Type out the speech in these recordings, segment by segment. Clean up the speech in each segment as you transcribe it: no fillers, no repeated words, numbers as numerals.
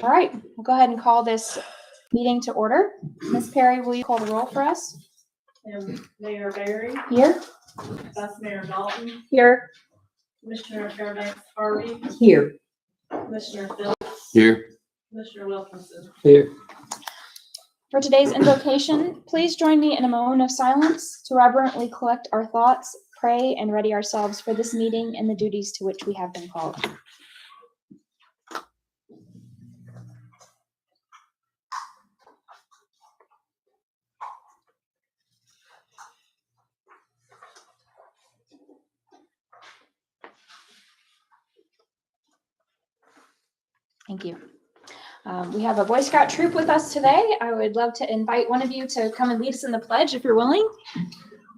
All right, we'll go ahead and call this meeting to order. Ms. Perry, will you call the roll for us? And Mayor Barry, Here. Vice Mayor Dalton, Here. Commissioner Fairbanks Harvey, Here. Commissioner Phillips, Here. Commissioner Wilkinson. Here. For today's invocation, please join me in a moment of silence to reverently collect our thoughts, pray, and ready ourselves for this meeting and the duties to which we have been called. Thank you. We have a Boy Scout troop with us today. I would love to invite one of you to come and lead us in the pledge if you're willing.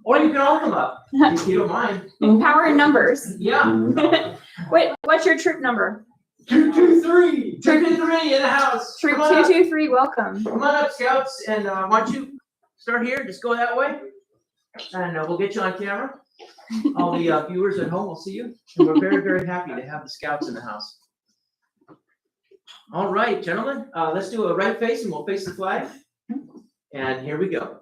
Or you can all come up, if you don't mind. Power in numbers. Yeah. Wait, what's your troop number? 223. 223 in the house. Troop Come on up. 223, welcome. Come on up, Scouts, and why don't you start here? Just go that way, and we'll get you on camera. All the viewers at home will see you, and we're very, very happy to have the Scouts in the house. All right, gentlemen, let's do a right face, and we'll face the flag. And here we go.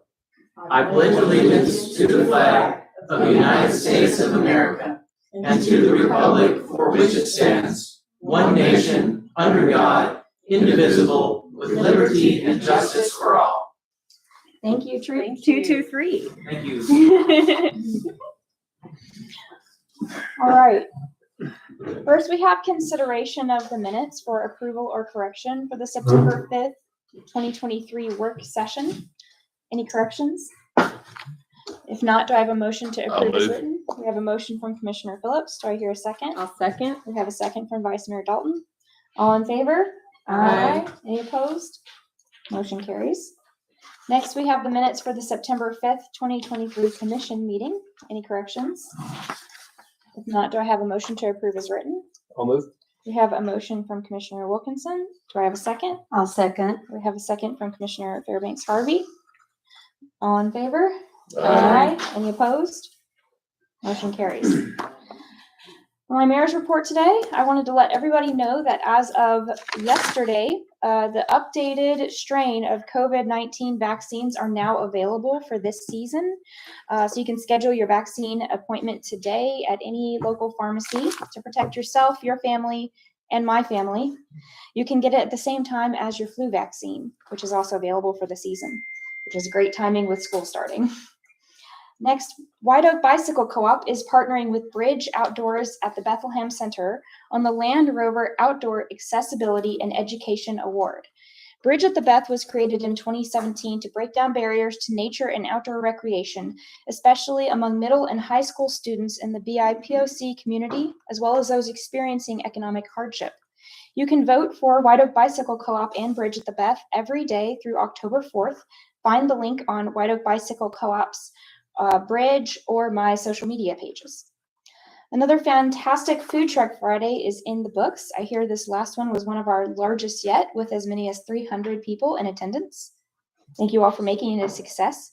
I pledge allegiance to the flag of the United States of America and to the republic for which it stands, one nation, under God, indivisible, with liberty and justice for all. Thank you, Troop 223. Thank you. All right. First, we have consideration of the minutes for approval or correction for the September 5th, 2023 work session. Any corrections? If not, do I have a motion to approve as written? We have a motion from Commissioner Phillips. Do I hear a second? I'll second. We have a second from Vice Mayor Dalton. All in favor? Aye. Any opposed? Motion carries. Next, we have the minutes for the September 5th, 2023 commission meeting. Any corrections? If not, do I have a motion to approve as written? I'll move. We have a motion from Commissioner Wilkinson. Do I have a second? I'll second. We have a second from Commissioner Fairbanks Harvey. All in favor? Aye. Any opposed? Motion carries. For my mayor's report today, I wanted to let everybody know that as of yesterday, the updated strain of COVID-19 vaccines are now available for this season. So you can schedule your vaccine appointment today at any local pharmacy to protect yourself, your family, and my family. You can get it at the same time as your flu vaccine, which is also available for the season, which is great timing with school starting. Next, White Oak Bicycle Co-op is partnering with Bridge Outdoors at the Bethlehem Center on the Land Rover Outdoor Accessibility and Education Award. Bridge at the Beth was created in 2017 to break down barriers to nature and outdoor recreation, especially among middle and high school students in the BIPOC community, as well as those experiencing economic hardship. You can vote for White Oak Bicycle Co-op and Bridge at the Beth every day through October 4th. Find the link on White Oak Bicycle Co-op's Bridge or my social media pages. Another fantastic Food Truck Friday is in the books. I hear this last one was one of our largest yet, with as many as 300 people in attendance. Thank you all for making it a success.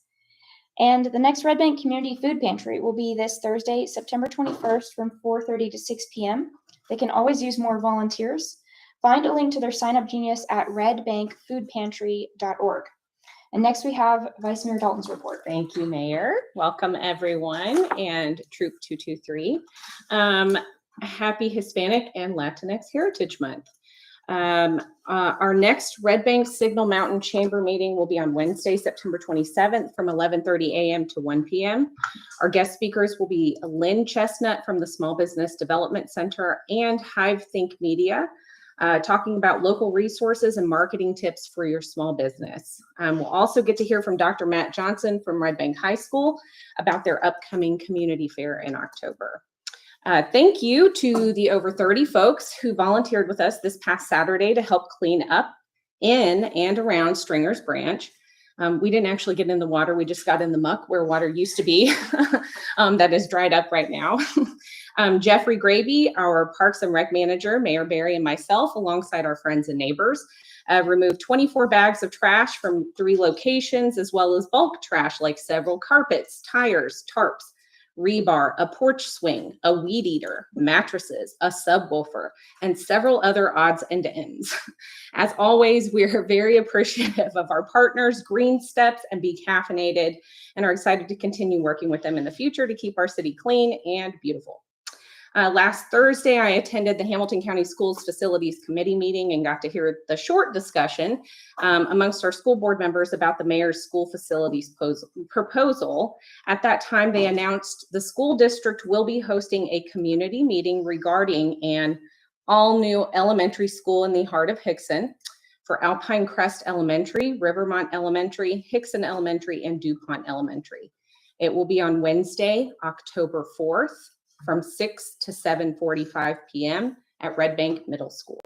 And the next Red Bank Community Food Pantry will be this Thursday, September 21st from 4:30 to 6 p.m. They can always use more volunteers. Find a link to their sign-up genius at redbankfoodpantry.org. And next we have Vice Mayor Dalton's report. Thank you, Mayor. Welcome, everyone, and Troop 223. Happy Hispanic and Latinx Heritage Month. Our next Red Bank Signal Mountain Chamber meeting will be on Wednesday, September 27th from 11:30 a.m. to 1 p.m. Our guest speakers will be Lynn Chestnut from the Small Business Development Center and Hive Think Media, talking about local resources and marketing tips for your small business. We'll also get to hear from Dr. Matt Johnson from Red Bank High School about their upcoming community fair in October. Thank you to the over 30 folks who volunteered with us this past Saturday to help clean up in and around Stringer's Branch. We didn't actually get in the water. We just got in the muck where water used to be that is dried up right now. Jeffrey Gravy, our Parks and Rec manager, Mayor Barry, and myself, alongside our friends and neighbors, removed 24 bags of trash from 3 locations, as well as bulk trash like several carpets, tires, tarps, rebar, a porch swing, a weed eater, mattresses, a subwoofer, and several other odds and ends. As always, we are very appreciative of our partners, Green Steps and Be Caffeinated, and are excited to continue working with them in the future to keep our city clean and beautiful. Last Thursday, I attended the Hamilton County Schools Facilities Committee meeting and got to hear the short discussion amongst our school board members about the mayor's school facilities proposal. At that time, they announced the school district will be hosting a community meeting regarding an all-new elementary school in the heart of Hickson for Alpine Crest Elementary, Rivermont Elementary, Hickson Elementary, and DuPont Elementary. It will be on Wednesday, October 4th, from 6 to 7:45 p.m. at Red Bank Middle School.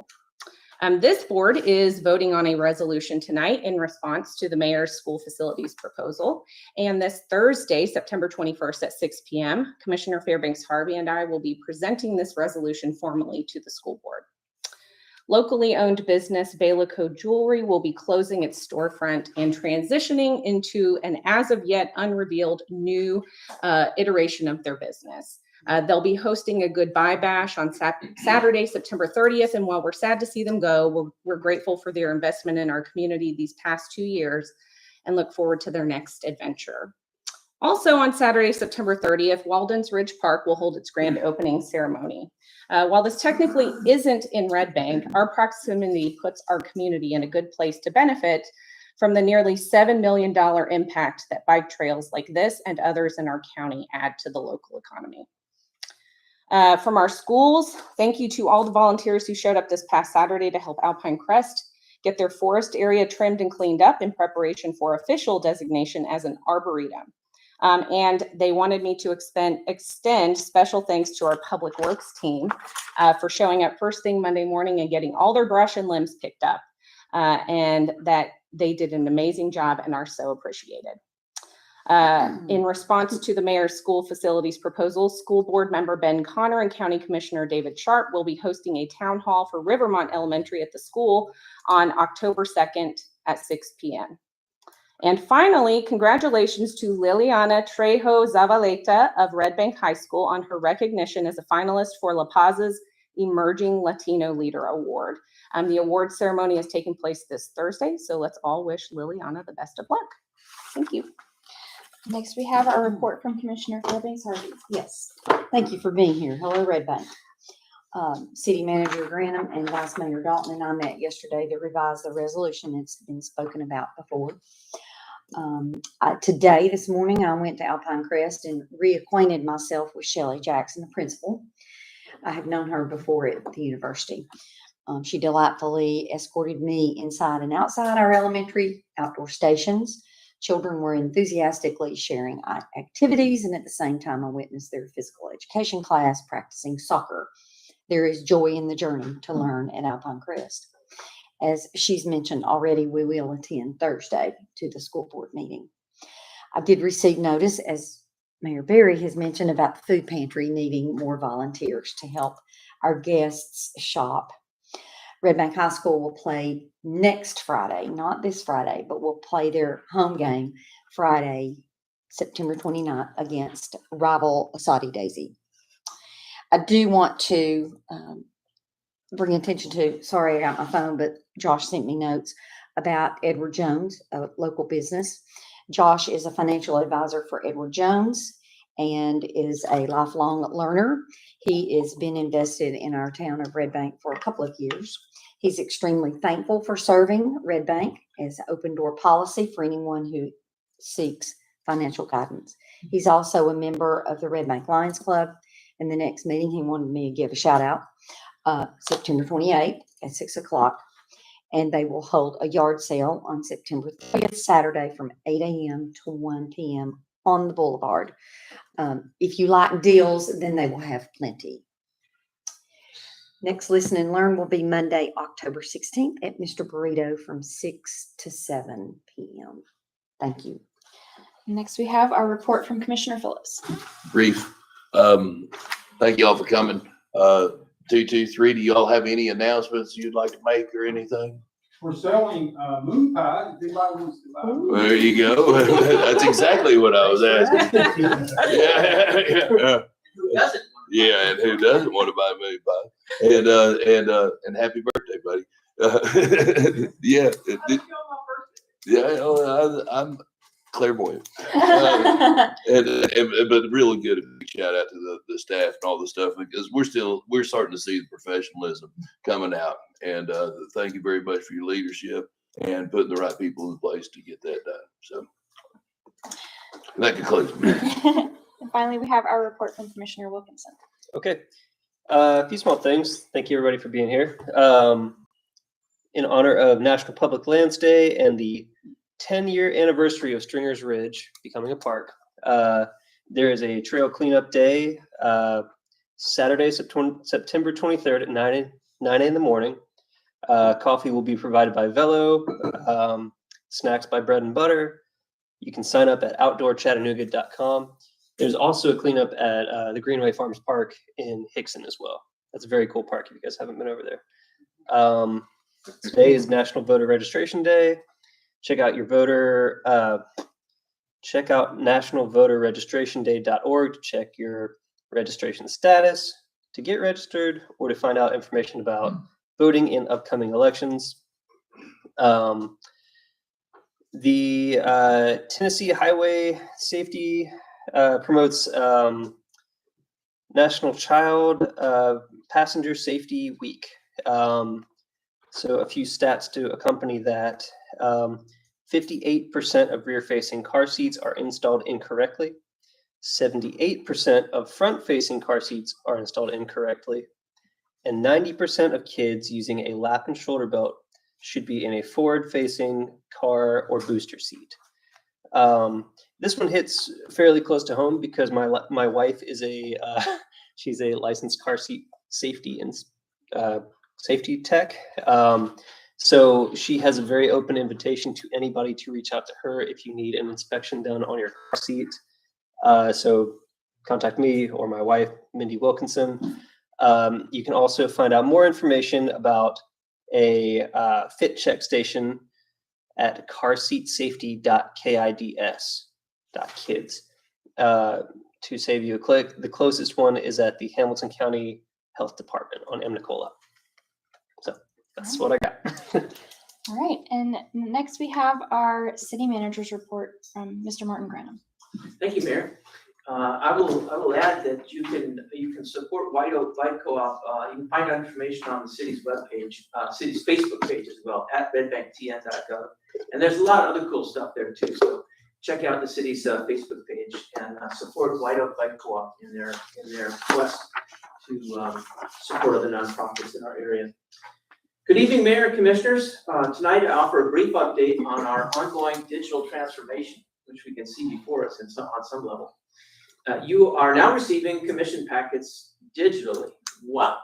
This board is voting on a resolution tonight in response to the mayor's school facilities proposal. And this Thursday, September 21st at 6 p.m., Commissioner Fairbanks Harvey and I will be presenting this resolution formally to the school board. Locally owned business Balico Jewelry will be closing its storefront and transitioning into an as of yet unrevealed new iteration of their business. They'll be hosting a goodbye bash on Saturday, September 30th. And while we're sad to see them go, we're grateful for their investment in our community these past 2 years and look forward to their next adventure. Also on Saturday, September 30th, Walden's Ridge Park will hold its grand opening ceremony. While this technically isn't in Red Bank, our proximity puts our community in a good place to benefit from the nearly $7 million impact that bike trails like this and others in our county add to the local economy. From our schools, thank you to all the volunteers who showed up this past Saturday to help Alpine Crest get their forest area trimmed and cleaned up in preparation for official designation as an arboretum. And they wanted me to extend special thanks to our public works team for showing up first thing Monday morning and getting all their brush and limbs picked up. And that they did an amazing job and are so appreciated. In response to the mayor's school facilities proposal, school board member Ben Connor and County Commissioner David Sharp will be hosting a town hall for Rivermont Elementary at the school on October 2nd at 6 p.m. And finally, congratulations to Liliana Trejo Zavaleta of Red Bank High School on her recognition as a finalist for La Paz's Emerging Latino Leader Award. The award ceremony is taking place this Thursday, so let's all wish Liliana the best of luck. Thank you. Next, we have our report from Commissioner Fairbanks Harvey. Yes, thank you for being here. Hello, Red Bank. City Manager Granum and Vice Mayor Dalton and I met yesterday to revise the resolution. It's been spoken about before. This morning, I went to Alpine Crest and reacquainted myself with Shelley Jackson, the principal. I have known her before at the university. She delightfully escorted me inside and outside our elementary outdoor stations. Children were enthusiastically sharing activities, and at the same time, I witnessed their physical education class practicing soccer. There is joy in the journey to learn at Alpine Crest. As she's mentioned already, we will attend Thursday to the school board meeting. I did receive notice, as Mayor Berry has mentioned, about the food pantry needing more volunteers to help our guests shop. Red Bank High School will play next Friday, not this Friday, but will play their home game Friday, September 29th against rival Asadi Daisy. I do want to bring attention to, sorry, I got my phone, but Josh sent me notes about Edward Jones, a local business. Josh is a financial advisor for Edward Jones and is a lifelong learner. He has been invested in our town of Red Bank for a couple of years. He's extremely thankful for serving Red Bank as open door policy for anyone who seeks financial guidance. He's also a member of the Red Bank Lions Club. In the next meeting, he wanted me to give a shout out, September 28th at 6 o'clock. And they will hold a yard sale on September 30th, Saturday from 8 a.m. to 1 p.m. on the boulevard. If you like deals, then they will have plenty. Next Listen and Learn will be Monday, October 16th at Mr. Burrito from 6 to 7 p.m. Thank you. Next, we have our report from Commissioner Phillips. Brief. Thank you all for coming. 223, do you all have any announcements you'd like to make or anything? we're selling, moon pies, if anybody wants to buy. moon There you go. That's exactly what I was asking. Yeah. Who doesn't? Yeah, and who doesn't want to buy a moon pie? And happy birthday, buddy. Yeah, I'm clairvoyant. But really good, a big shout out to the staff and all the stuff, because we're starting to see the professionalism coming out. And thank you very much for your leadership and putting the right people in place to get that done. So that concludes me. And finally, we have our report from Commissioner Wilkinson. Okay. A few small things. Thank you everybody for being here. In honor of National Public Lands Day and the 10-year anniversary of Stringer's Ridge becoming a park, there is a trail cleanup day, Saturday, September 23rd at 9 in the morning. Coffee will be provided by Velo, snacks by Bread and Butter. You can sign up at outdoorchattanooga.com. There's also a cleanup at the Greenway Farms Park in Hickson as well. That's a very cool park if you guys haven't been over there. Today is National Voter Registration Day. Check out your voter, check out nationalvoterregistrationday.org to check your registration status, to get registered, or to find out information about voting in upcoming elections. The Tennessee Highway Safety promotes National Child Passenger Safety Week. So a few stats to accompany that. 58% of rear-facing car seats are installed incorrectly. 78% of front-facing car seats are installed incorrectly. And 90% of kids using a lap and shoulder belt should be in a forward-facing car or booster seat. This one hits fairly close to home because my wife is she's a licensed car seat safety and safety tech. So she has a very open invitation to anybody to reach out to her if you need an inspection done on your car seat. So contact me or my wife, Mindy Wilkinson. You can also find out more information about a fit check station at carseatsafety.kids.kids. To save you a click, the closest one is at the Hamilton County Health Department on M. Nicola. So that's what I got. All right, and next we have our city manager's report from Mr. Martin Granum. Thank you, Mayor. I will add that you can support White Oak Light Co-op. You can find out information on the city's webpage, city's Facebook page as well, at redbanktn.gov. And there's a lot of other cool stuff there too. So check out the city's Facebook page and support White Oak Light Co-op in their quest to support other nonprofits in our area. Good evening, Mayor and Commissioners. Tonight I offer a brief update on our ongoing digital transformation, which we can see before us on some level. You are now receiving commission packets digitally. Wow.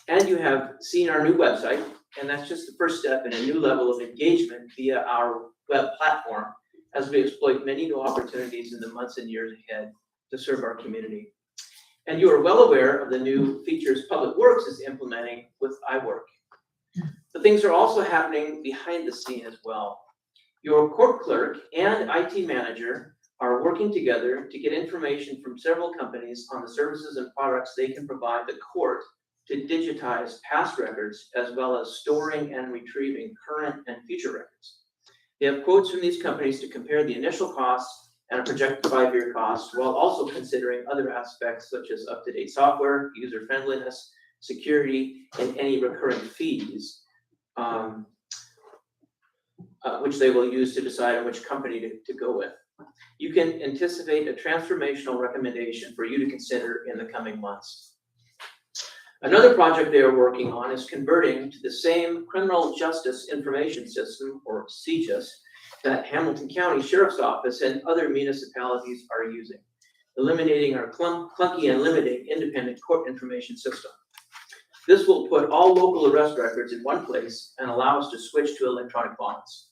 And you have seen our new website, and that's just the first step in a new level of engagement via our web platform as we exploit many new opportunities in the months and years ahead to serve our community. And you are well aware of the new features Public Works is implementing with iWork. But things are also happening behind the scene as well. Your court clerk and IT manager are working together to get information from several companies on the services and products they can provide the court to digitize past records, as well as storing and retrieving current and future records. They have quotes from these companies to compare the initial costs and a projected 5-year cost, while also considering other aspects such as up-to-date software, user friendliness, security, and any recurring fees, which they will use to decide on which company to go with. You can anticipate a transformational recommendation for you to consider in the coming months. Another project they are working on is converting to the same Criminal Justice Information System, or CJIS, that Hamilton County Sheriff's Office and other municipalities are using, eliminating our clunky and limiting independent court information system. This will put all local arrest records in one place and allow us to switch to electronic bonds.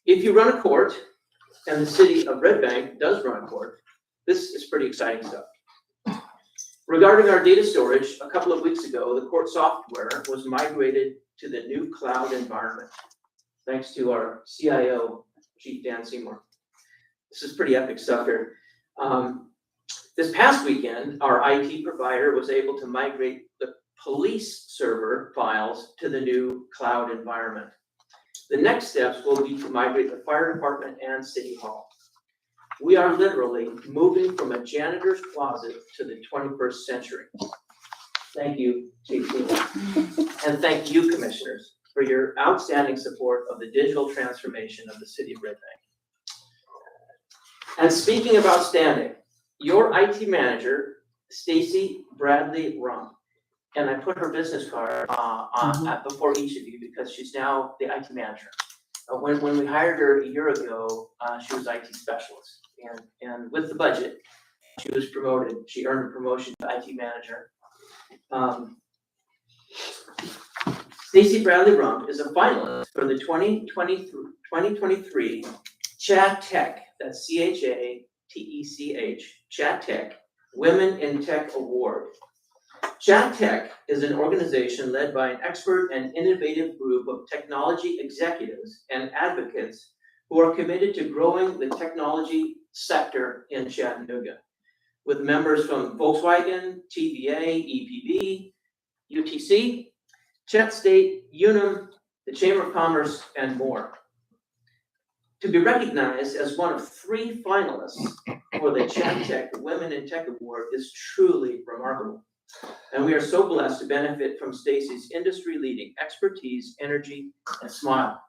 If you run a court, and the city of Red Bank does run a court, this is pretty exciting stuff. Regarding our data storage, a couple of weeks ago, the court software was migrated to the new cloud environment. Thanks to our CIO, Chief Dan Seymour. This is pretty epic stuff here. This past weekend, our IT provider was able to migrate the police server files to the new cloud environment. The next steps will be to migrate the fire department and city hall. We are literally moving from a janitor's closet to the 21st century. Thank you, Chief Seymour. And thank you, commissioners, for your outstanding support of the digital transformation of the city of Red Bank. And speaking of outstanding, your IT manager, Stacy Bradley Rump, and I put her business card before each of you because she's now the IT manager. When we hired her a year ago, she was IT specialist, and with the budget, she was promoted. She earned a promotion to IT manager. Stacy Bradley Rump is a finalist for the 2023 Chat Tech, that's CHATECH, Chat Tech Women in Tech Award. Chat Tech is an organization led by an expert and innovative group of technology executives and advocates who are committed to growing the technology sector in Chattanooga, with members from Volkswagen, TVA, EPB, UTC, Chat State, Unum, the Chamber of Commerce, and more. To be recognized as one of 3 finalists for the Chat Tech Women in Tech Award is truly remarkable. And we are so blessed to benefit from Stacy's industry-leading expertise, energy, and smile.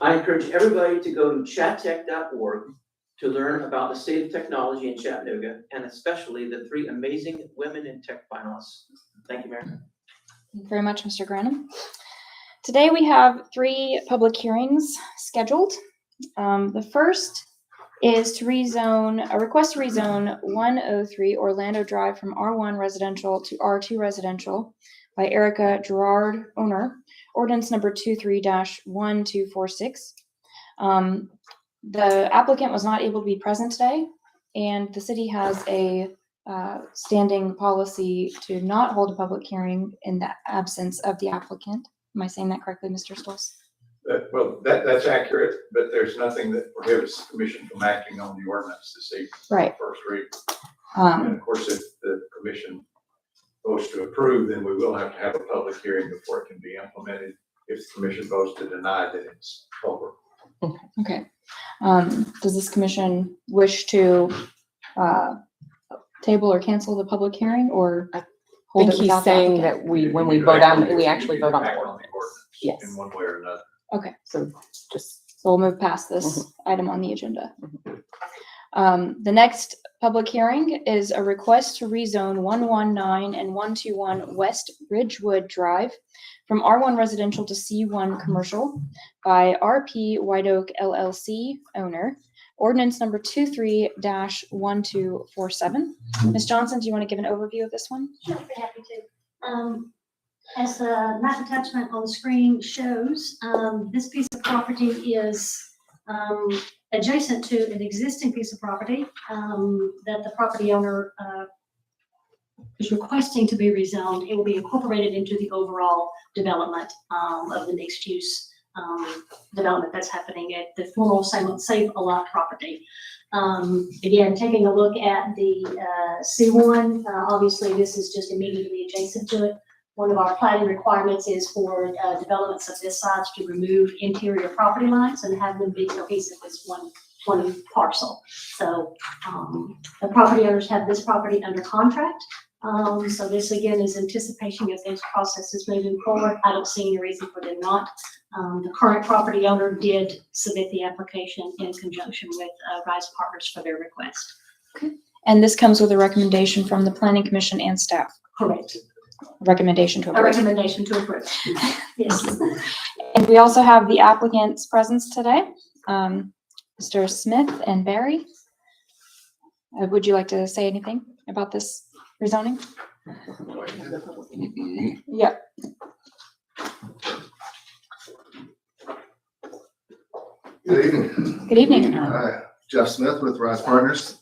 I encourage everybody to go to chattech.org to learn about the state of technology in Chattanooga, and especially the 3 amazing Women in Tech finalists. Thank you, Mayor. Thank you very much, Mr. Granum. Today we have 3 public hearings scheduled. The first is to a request to rezone 103 Orlando Drive from R1 residential to R2 residential by Erica Gerard, owner, ordinance number 23-1246. The applicant was not able to be present today, and the city has a standing policy to not hold a public hearing in the absence of the applicant. Am I saying that correctly, Mr. Stolz? Well, that's accurate, but there's nothing that prohibits the commission from acting on the ordinance this evening. Right. First read. And of course, if the commission votes to approve, then we will have to have a public hearing before it can be implemented. If the commission votes to deny, then it's over. Okay. Does this commission wish to table or cancel the public hearing, or I hold think it he's without the saying applicant? that when we You vote act on, the- we actually vote on the act ordinance. ordinance Yes. in one way or another. Okay, So just, so we'll move past this item on the agenda. The next public hearing is a request to rezone 119 and 121 West Ridgewood Drive from R1 residential to C1 commercial by RP White Oak LLC owner. Ordinance number 23-1247. Ms. Johnson, do you want to give an overview of this one? Sure, be happy to. As the map attachment on the screen shows, this piece of property is adjacent to an existing piece of property that the property owner is requesting to be rezoned. It will be incorporated into the overall development of the mixed use development that's happening at the former Save a Lot property. Again, taking a look at the C1, obviously this is just immediately adjacent to it. One of our planning requirements is for developments of this size to remove interior property lines and have them be cohesive as one parcel. So the property owners have this property under contract. So this again is anticipation of those processes moving forward. I don't see any reason for them not. The current property owner did submit the application in conjunction with Rise Partners for their request. And this comes with a recommendation from the planning commission and staff. Correct. Recommendation to A approve. recommendation to approve. Yes. And we also have the applicant's presence today, Mr. Smith and Barry. Would you like to say anything about this rezoning? Yeah. Good evening. Good evening. Hi, Jeff Smith with Rise Partners.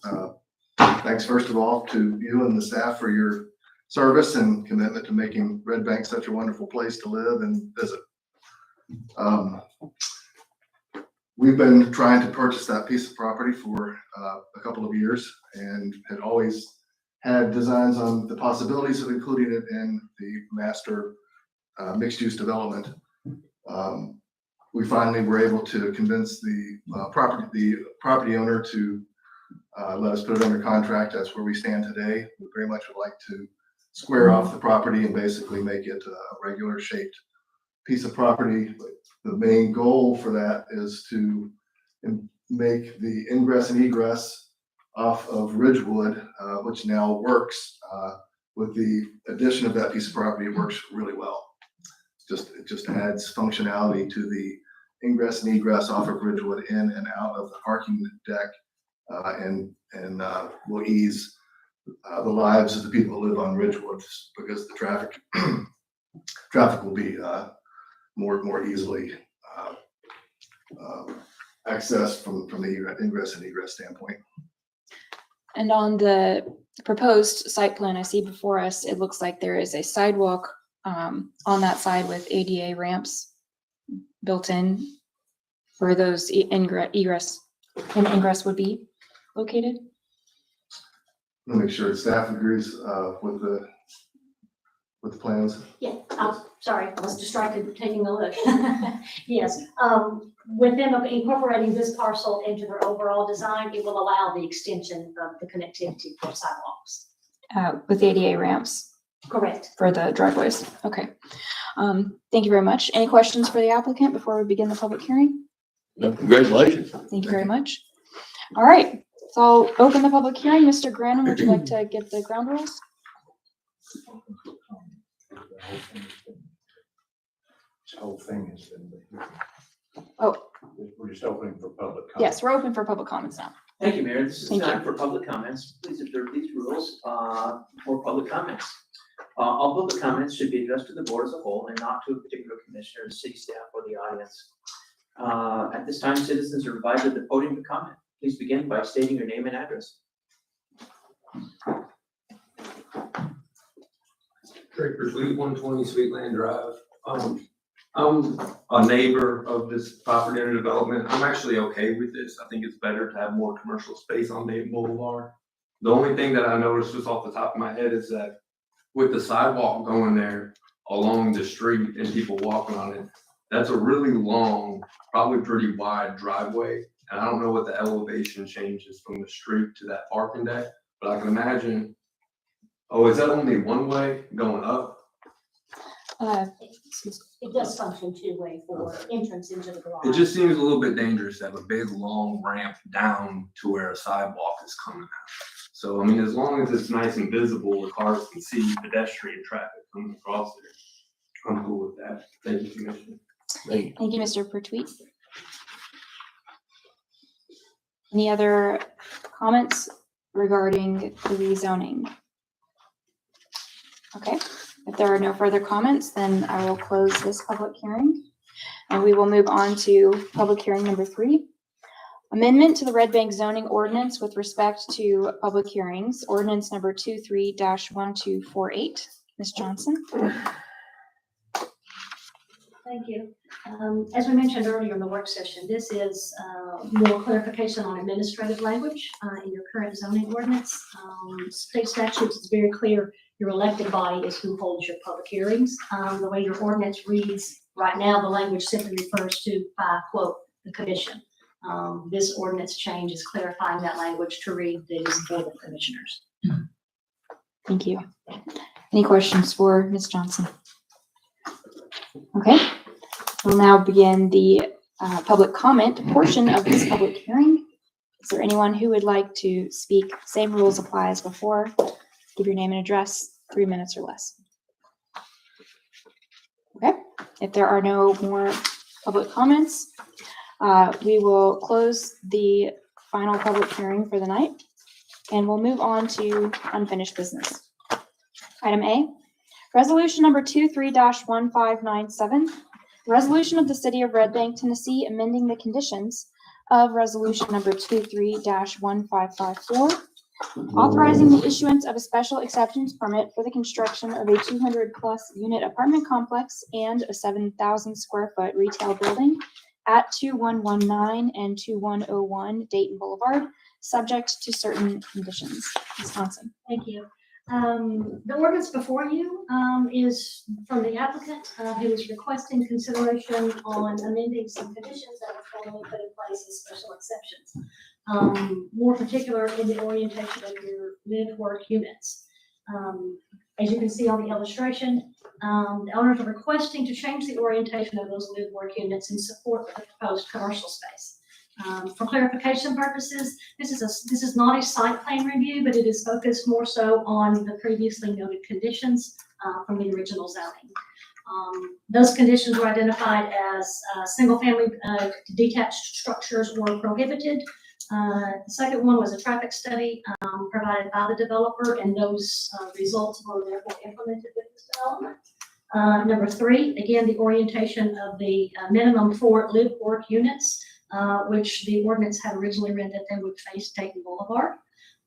Thanks first of all to you and the staff for your service and commitment to making Red Bank such a wonderful place to live and visit. We've been trying to purchase that piece of property for a couple of years and had always had designs on the possibilities of including it in the master mixed-use development. We finally were able to convince the property owner to let us put it under contract. That's where we stand today. We very much would like to square off the property and basically make it a regular shaped piece of property. The main goal for that is to make the ingress and egress off of Ridgewood, which now works. With the addition of that piece of property, it works really well. It just adds functionality to the ingress and egress off of Ridgewood in and out of the parking deck, and will ease the lives of the people who live on Ridgewood, because the traffic will be more easily accessed from the ingress and egress standpoint. And on the proposed site plan I see before us, it looks like there is a sidewalk on that side with ADA ramps built in where those egress and ingress would be located. Let me make sure staff agrees with the plans. Yeah, I'm sorry, I was distracted taking a look. Yes, with them incorporating this parcel into their overall design, it will allow the extension of the connectivity for sidewalks. With ADA ramps Correct. for the driveways. Okay. Thank you very much. Any questions for the applicant before we begin the public hearing? No, congratulations. Thank you very much. All right, so I'll open the public hearing. Mr. Granum, would you like to give the ground rules? This whole thing is, Oh, we're just opening for public comment. yes, we're open for public comments now. Thank you, Mayor. This is Thank time for public comments. Please observe these rules for public comments. All public comments should be addressed to the board as a whole and not to a particular commissioner, the city staff, or the audience. At this time, citizens are invited to the podium to comment. Please begin by stating your name and address. Craig Pursuit, 120 Sweetland Drive. I'm a neighbor of this property under development. I'm actually okay with this. I think it's better to have more commercial space on Dayton Boulevard. The only thing that I noticed just off the top of my head is that with the sidewalk going there along the street and people walking on it, that's a really long, probably pretty wide driveway. And I don't know what the elevation changes from the street to that parking deck, but I can imagine, oh, is that only one way going up? It does function two-way for entrance into the garage. It just seems a little bit dangerous to have a big, long ramp down to where a sidewalk is coming out. So, I mean, as long as it's nice and visible, the cars can see pedestrian traffic coming across there. I'm cool with that. Thank you, Commissioner. Thank you. Thank you, Mr. Pertwee. Any other comments regarding the rezoning? Okay, if there are no further comments, then I will close this public hearing. And we will move on to public hearing number 3. Amendment to the Red Bank zoning ordinance with respect to public hearings, ordinance number 23-1248. Ms. Johnson? Thank you. As we mentioned earlier in the work session, this is more clarification on administrative language in your current zoning ordinance. State statutes is very clear. Your elected body is who holds your public hearings. The way your ordinance reads right now, the language simply refers to, by quote, the commission. This ordinance change is clarifying that language to read that is Board of Commissioners. Thank you. Any questions for Ms. Johnson? Okay, we'll now begin the public comment portion of this public hearing. Is there anyone who would like to speak? Same rules apply as before. Give your name and address, 3 minutes or less. Okay, if there are no more public comments, we will close the final public hearing for the night and we'll move on to unfinished business. Item A, resolution number 23-1597, resolution of the City of Red Bank, Tennessee, amending the conditions of resolution number 23-1554 Authorizing the issuance of a special exceptions permit for the construction of a 200+ unit apartment complex and a 7,000 square foot retail building at 2119 and 2101 Dayton Boulevard, subject to certain conditions. Ms. Thompson. Thank you. The ordinance before you is from the applicant who is requesting consideration on amending some conditions that were formerly put in place as special exceptions. More particular in the orientation of your live-work units. As you can see on the illustration, the owners are requesting to change the orientation of those live-work units in support of the proposed commercial space. For clarification purposes, this is not a site plan review, but it is focused more so on the previously noted conditions from the original zoning. Those conditions were identified as single-family detached structures were prohibited. The second one was a traffic study provided by the developer, and those results were therefore implemented with this development. Number 3, again, the orientation of the minimum 4 live-work units, which the ordinance had originally read that they would face Dayton Boulevard.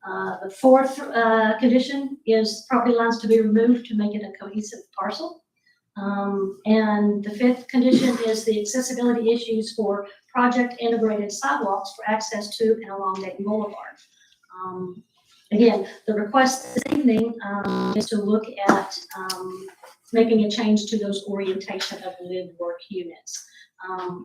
The 4th condition is property lines to be removed to make it a cohesive parcel. And the 5th condition is the accessibility issues for project integrated sidewalks for access to and along Dayton Boulevard. Again, the request this evening is to look at making a change to those orientation of live-work units.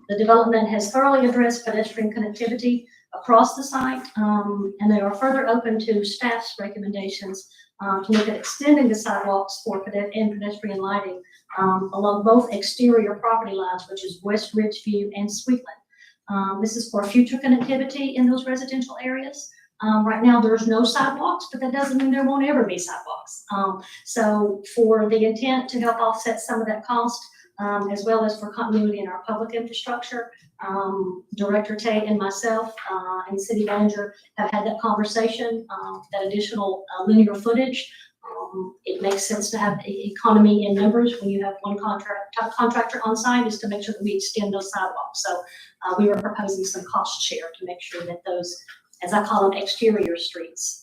The development has thoroughly addressed pedestrian connectivity across the site, and they are further open to staff's recommendations to look at extending the sidewalks for pedestrian lighting along both exterior property lines, which is West Ridgeview and Sweetland. This is for future connectivity in those residential areas. Right now, there's no sidewalks, but that doesn't mean there won't ever be sidewalks. So for the intent to help offset some of that cost, as well as for continuity in our public infrastructure, Director Tay and myself and City Manager have had that conversation, that additional linear footage. It makes sense to have economy in numbers when you have one contractor on site, is to make sure that we extend those sidewalks. So we were proposing some cost share to make sure that those, as I call them, exterior streets,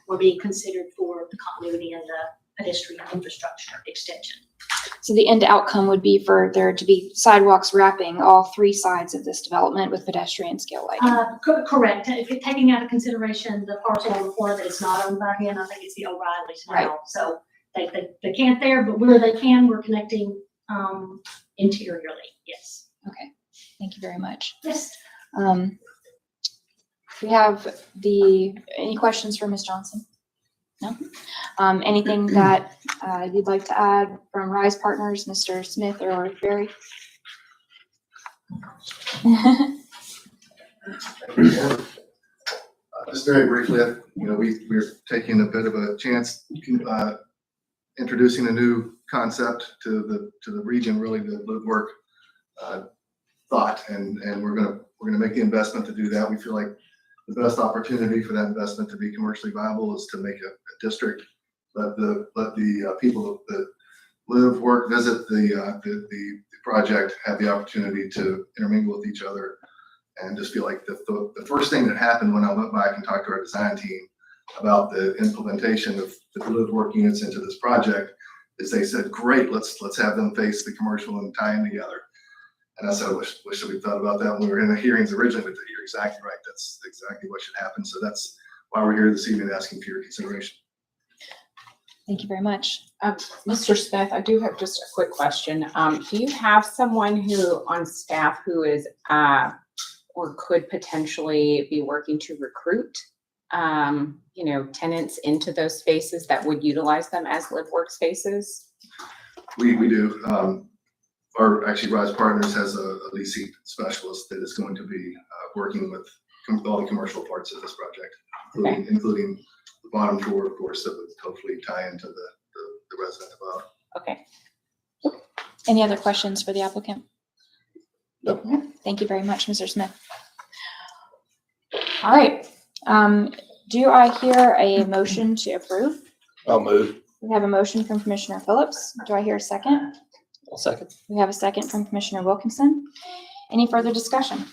were being considered for the continuity and the pedestrian infrastructure extension. So the end outcome would be for there to be sidewalks wrapping all 3 sides of this development with pedestrian scale lighting. Correct. If you're taking out of consideration the parcel on the corner that is not owned by him, I think it's the O'Reilly's now. Right. So they can't there, but where they can, we're connecting interiorly. Yes. Okay, thank you very much. Yes. We have any questions for Ms. Johnson? No? Anything that you'd like to add from Rise Partners, Mr. Smith or Barry? Just very briefly, we're taking a bit of a chance, introducing a new concept to the region, really the live work thought, and we're gonna make the investment to do that. We feel like the best opportunity for that investment to be commercially viable is to make a district, let the people that live, work, visit the project have the opportunity to intermingle with each other, and just feel like the first thing that happened when I went back and talked to our design team about the implementation of the live, work units into this project is they said, great, let's have them face the commercial and tie in together. And I said, I wish that we thought about that when we were in the hearings originally, but you're exactly right. That's exactly what should happen. So that's why we're here this evening asking for your consideration. Thank you very much. Mr. Smith, I do have just a quick question. Do you have someone who on staff who is or could potentially be working to recruit tenants into those spaces that would utilize them as live workspaces? We do. Actually, Rise Partners has a leasing specialist that is going to be working with all the commercial parts of this project, including the bottom floor, of course, that would hopefully tie into the resident above. Okay. Any other questions for the applicant? No. Thank you very much, Mr. Smith. All right. Do I hear a motion to approve? I'll move. We have a motion from Commissioner Phillips. Do I hear a second? I'll second. We have a second from Commissioner Wilkinson. Any further discussion?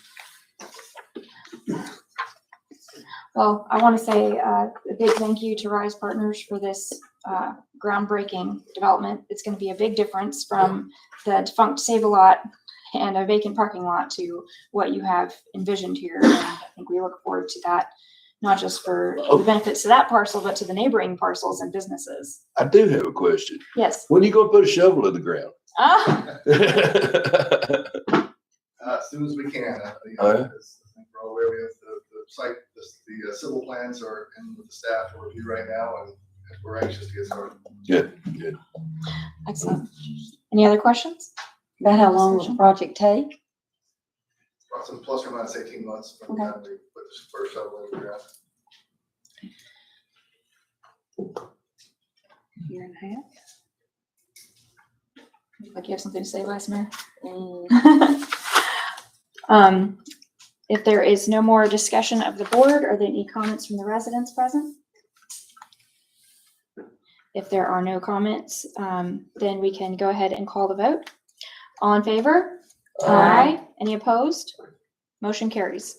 Well, I want to say a big thank you to Rise Partners for this groundbreaking development. It's going to be a big difference from the defunct Save-A-Lot and a vacant parking lot to what you have envisioned here. And I think we look forward to that, not just for the benefits to that parcel, but to the neighboring parcels and businesses. I do have a question. Yes. When are you gonna put a shovel in the ground? As soon as we can. All right. I think we're all aware of the site, the civil plans are in with the staff for review right now, and we're anxious to get started. Good. Excellent. Any other questions? About how long will the project take? Plus or minus 18 months from the Okay. time we put this first shovel in the ground. Year and a half? Like you have something to say, Vice Mayor? Mm. If there is no more discussion of the board, are there any comments from the residents present? If there are no comments, then we can go ahead and call the vote. All in favor? Aye. Any opposed? Motion carries.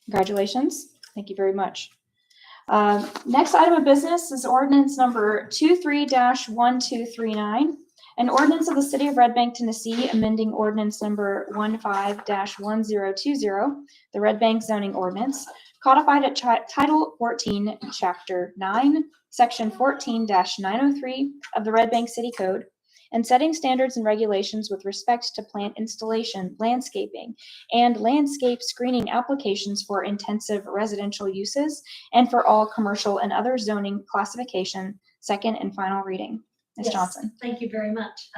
Congratulations. Thank you very much. Next item of business is ordinance number 23-1239. An ordinance of the City of Red Bank, Tennessee, amending ordinance number 15-1020, the Red Bank zoning ordinance, codified at Title 14, Chapter 9, Section 14-903 of the Red Bank City Code, and setting standards and regulations with respect to plant installation, landscaping, and landscape screening applications for intensive residential uses and for all commercial and other zoning classification, second and final reading. Ms. Yes, Johnson. Thank you very much.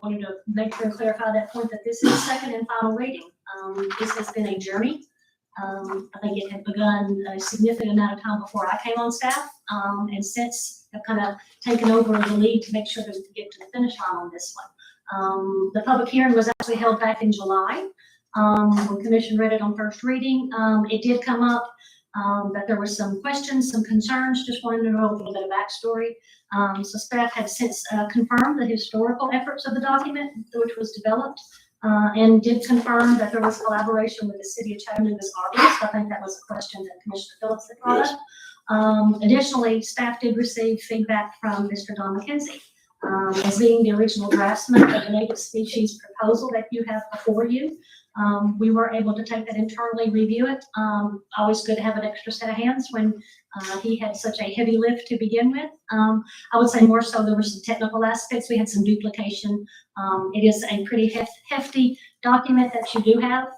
Wanted to make sure and clarify that point that this is second and final reading. This has been a journey. I think it had begun a significant amount of time before I came on staff, and since have kind of taken over the lead to make sure that we get to the finish line on this one. The public hearing was actually held back in July. When Commission read it on first reading, it did come up that there were some questions, some concerns, just wanted to know a little bit of backstory. So staff had since confirmed the historical efforts of the document, which was developed, and did confirm that there was collaboration with the City of Chattanooga's arborist. I think that was a question that Commissioner Phillips had brought up. Additionally, staff did receive feedback from Mr. Don McKenzie. As being the original draftsman of the native species proposal that you have before you, we were able to take that internally, review it. Always good to have an extra set of hands when he had such a heavy lift to begin with. I would say more so there were some technical aspects. We had some duplication. It is a pretty hefty document that you do have.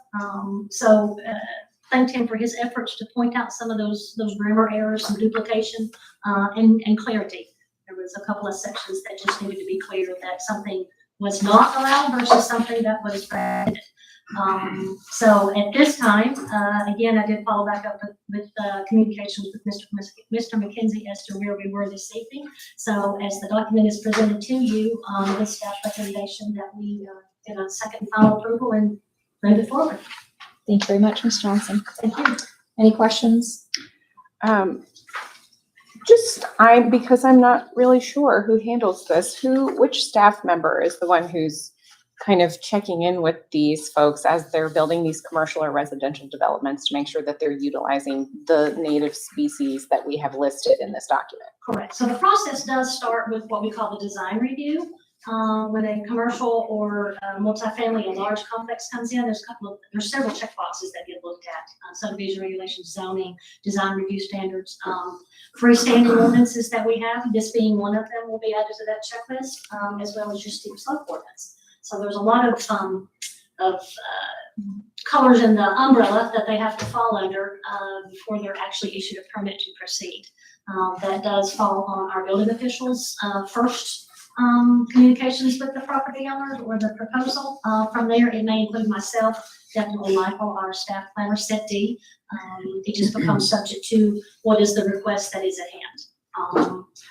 Thanked him for his efforts to point out some of those grammar errors, some duplication, and clarity. There was a couple of sections that just needed to be clear that something was not allowed versus something that was prohibited. So at this time, again, I did follow back up with communications with Mr. McKenzie as to where we were this evening. So as the document is presented to you, the staff recommendation that we get a second final approval and move it forward. Thank you very much, Ms. Johnson. Thank you. Any questions? Because I'm not really sure who handles this, which staff member is the one who's kind of checking in with these folks as they're building these commercial or residential developments to make sure that they're utilizing the native species that we have listed in this document? Correct. So the process does start with what we call the design review. When a commercial or multifamily and large complex comes in, there's several checkboxes that get looked at: subdivision regulations, zoning, design review standards, freestanding ordinances that we have. This being one of them will be added to that checklist, as well as your steep slope ordinance. So there's a lot of colors in the umbrella that they have to fall under before they're actually issued a permit to proceed. That does fall on our building officials first. Communications with the property owners or the proposal. From there, it may include myself, definitely Michael, our staff planner, set D. It just becomes subject to what is the request that is at hand.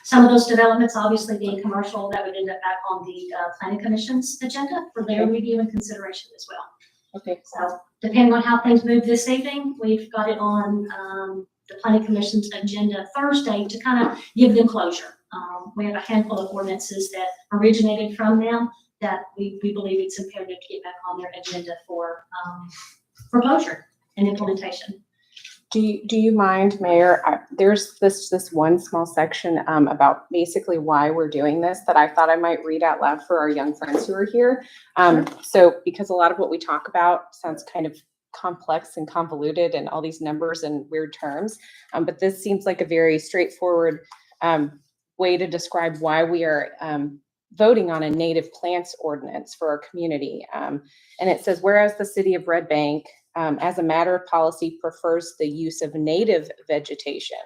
Some of those developments, obviously being commercial, that would end up back on the planning commission's agenda for their review and consideration as well. Okay. So depending on how things move this evening, we've got it on the planning commission's agenda Thursday to kind of give them closure. We have a handful of ordinances that originated from them that we believe it's imperative to get back on their agenda for closure and implementation. Do you mind, Mayor? There's this one small section about basically why we're doing this that I thought I might read out loud for our young friends who are here. So because a lot of what we talk about sounds kind of complex and convoluted and all these numbers and weird terms, but this seems like a very straightforward way to describe why we are voting on a native plants ordinance for our community. And it says, whereas the city of Red Bank, as a matter of policy, prefers the use of native vegetation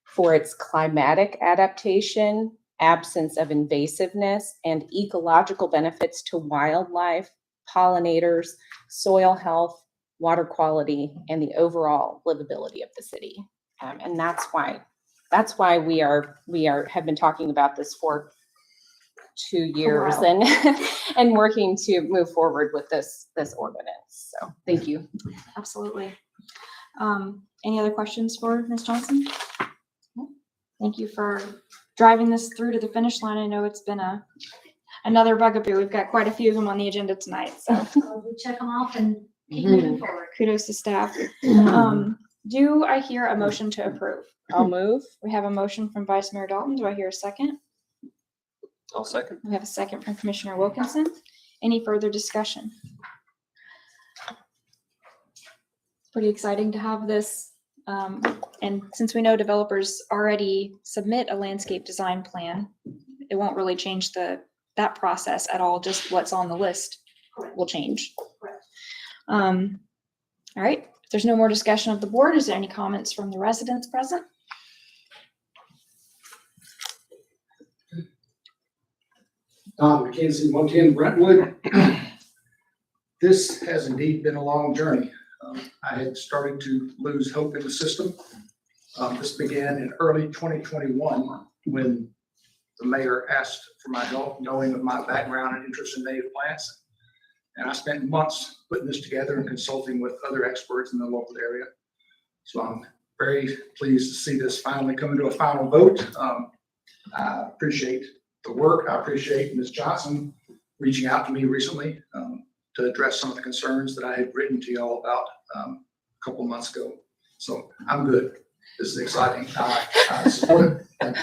for its climatic adaptation, absence of invasiveness, and ecological benefits to wildlife, pollinators, soil health, water quality, and the overall livability of the city. And that's why we have been talking about this for 2 years and working to move forward with this ordinance. So thank you. Absolutely. Any other questions for Ms. Johnson? No? Thank you for driving this through to the finish line. I know it's been another bugaboo. We've got quite a few of them on the agenda tonight, so We check them off and keep moving forward. kudos to staff. Do I hear a motion to approve? I'll move. We have a motion from Vice Mayor Dalton. Do I hear a second? I'll second. We have a second from Commissioner Wilkinson. Any further discussion? Pretty exciting to have this. And since we know developers already submit a landscape design plan, it won't really change that process at all. Just what's on the list will change. All right. If there's no more discussion of the board, is there any comments from the residents present? Tom McKenzie, 110 Brentwood. This has indeed been a long journey. I had started to lose hope in the system. This began in early 2021 when the mayor asked for my help, knowing of my background and interest in native plants. And I spent months putting this together and consulting with other experts in the local area. So I'm very pleased to see this finally come to a final vote. I appreciate the work. I appreciate Ms. Johnson reaching out to me recently to address some of the concerns that I had written to y'all about a couple months ago. So I'm good. This is exciting. I support it.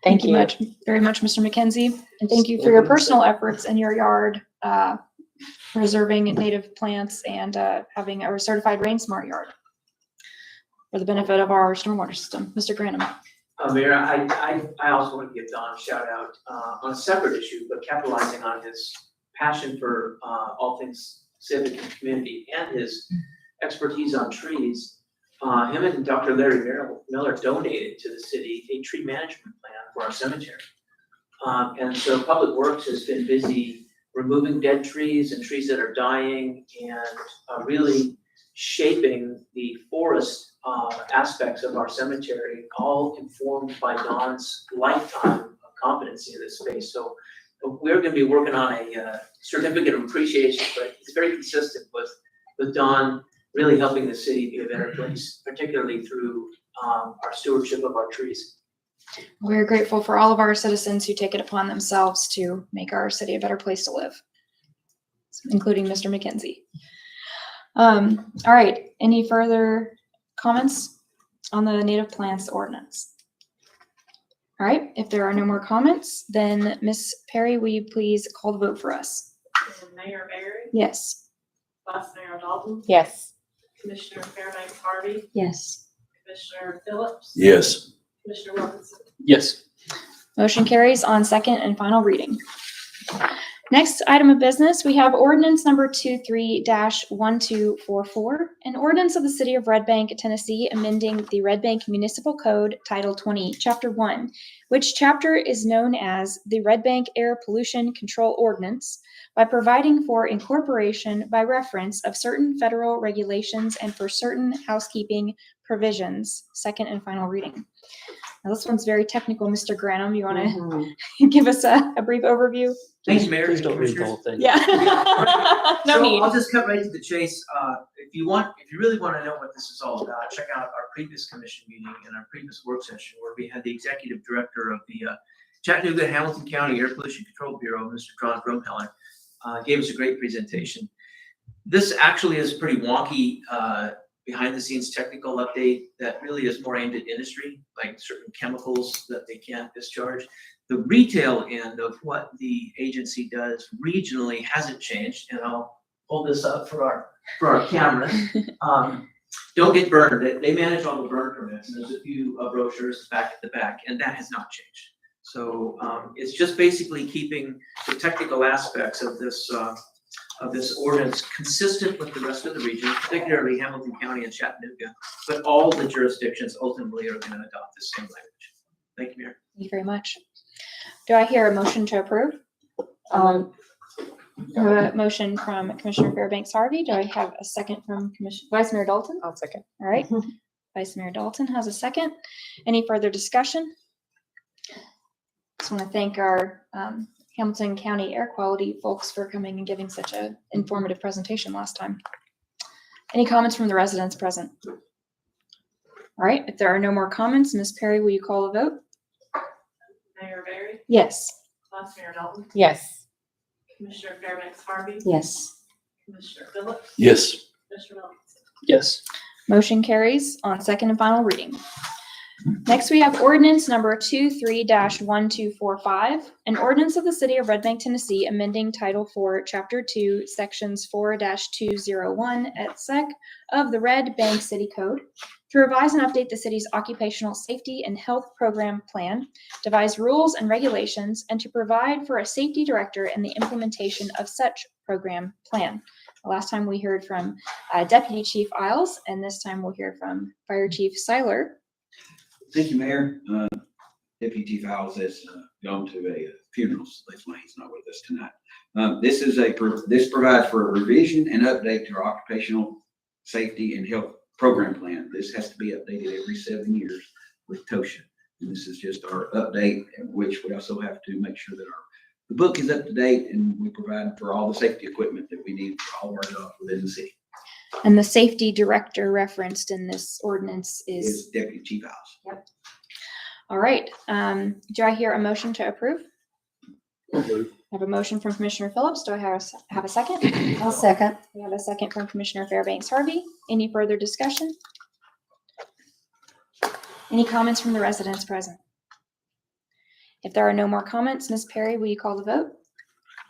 Thank you very much, Mr. McKenzie. And thank you for your personal efforts in your yard, preserving native plants and having a certified Rain Smart yard for the benefit of our stormwater system. Mr. Granum. Mayor, I also want to give Don a shout out on a separate issue, but capitalizing on his passion for all things civic and community and his expertise on trees. Him and Dr. Larry Miller donated to the city a tree management plan for our cemetery. And so Public Works has been busy removing dead trees and trees that are dying and really shaping the forest aspects of our cemetery, all informed by Don's lifetime of competency in this space. So we're going to be working on a certificate of appreciation, but it's very consistent with Don really helping the city be a better place, particularly through our stewardship of our trees. We're grateful for all of our citizens who take it upon themselves to make our city a better place to live, including Mr. McKenzie. All right, any further comments on the native plants ordinance? All right, if there are no more comments, then Ms. Perry, will you please call the vote for us? Mayor Barry, Yes. Vice Mayor Dalton, Yes. Commissioner Fairbanks Harvey, Yes. Commissioner Phillips. Yes. Commissioner Wilkinson. Yes. Motion carries on second and final reading. Next item of business, we have ordinance number 23-1244, an ordinance of the city of Red Bank, Tennessee, amending the Red Bank Municipal Code, Title 20, Chapter 1, which chapter is known as the Red Bank Air Pollution Control Ordinance, by providing for incorporation by reference of certain federal regulations and for certain housekeeping provisions. Second and final reading. Now, this one's very technical. Mr. Granum, you want to give us a brief overview? Thanks, Mayor. Please don't read the whole thing. Yeah. No So need. I'll just cut right to the chase. If you really want to know what this is all about, check out our previous commission meeting and our previous work session where we had the executive director of the Chattanooga Hamilton County Air Pollution Control Bureau, Mr. John Brumheller, gave us a great presentation. This actually is a pretty wonky behind the scenes technical update that really is more aimed at industry, like certain chemicals that they can't discharge. The retail end of what the agency does regionally hasn't changed, and I'll hold this up for our camera. Don't get burned. They manage all the burn permits, and there's a few brochures back at the back, and that has not changed. So it's just basically keeping the technical aspects of this ordinance consistent with the rest of the region, particularly Hamilton County and Chattanooga, but all the jurisdictions ultimately are going to adopt the same language. Thank you, Mayor. Thank you very much. Do I hear a motion to approve? I have a motion from Commissioner Fairbanks Harvey. Do I have a second from Vice Mayor Dalton? I'll second. All right. Vice Mayor Dalton has a second. Any further discussion? Just want to thank our Hamilton County air quality folks for coming and giving such an informative presentation last time. Any comments from the residents present? All right. If there are no more comments, Ms. Perry, will you call the vote? Mayor Barry, Yes. Vice Mayor Dalton, Yes. Commissioner Fairbanks Harvey, Yes. Commissioner Phillips, Yes. Commissioner Wilkinson. Yes. Motion carries on second and final reading. Next, we have ordinance number 23-1245, an ordinance of the City of Red Bank, Tennessee, amending Title 4, Chapter 2, Sections 4-201 et sec. Of the Red Bank City Code to revise and update the city's occupational safety and health program plan, devise rules and regulations, and to provide for a safety director and the implementation of such program plan. The last time we heard from Deputy Chief Isles, and this time we'll hear from Fire Chief Seiler. Thank you, Mayor. Deputy Chief Howells has gone to a funeral, so that's why he's not with us tonight. This provides for a revision and update to our occupational safety and health program plan. This has to be updated every 7 years with TOSHA. And this is just our update, in which we also have to make sure that the book is up to date, and we provide for all the safety equipment that we need for all of our jobs within the city. And the safety director referenced in this ordinance is. Is Deputy Chief Howells. Yep. All right. Do I hear a motion to approve? I have a motion from Commissioner Phillips. Do I have a second? I'll second. We have a second from Commissioner Fairbanks Harvey. Any further discussion? Any comments from the residents present? If there are no more comments, Ms. Perry, will you call the vote?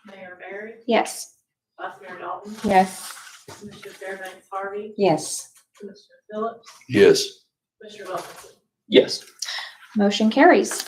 Mayor Barry, Yes. Vice Mayor Dalton, Yes. Commissioner Fairbanks Harvey, Yes. Commissioner Phillips, Yes. Commissioner Wilkinson. Yes. Motion carries.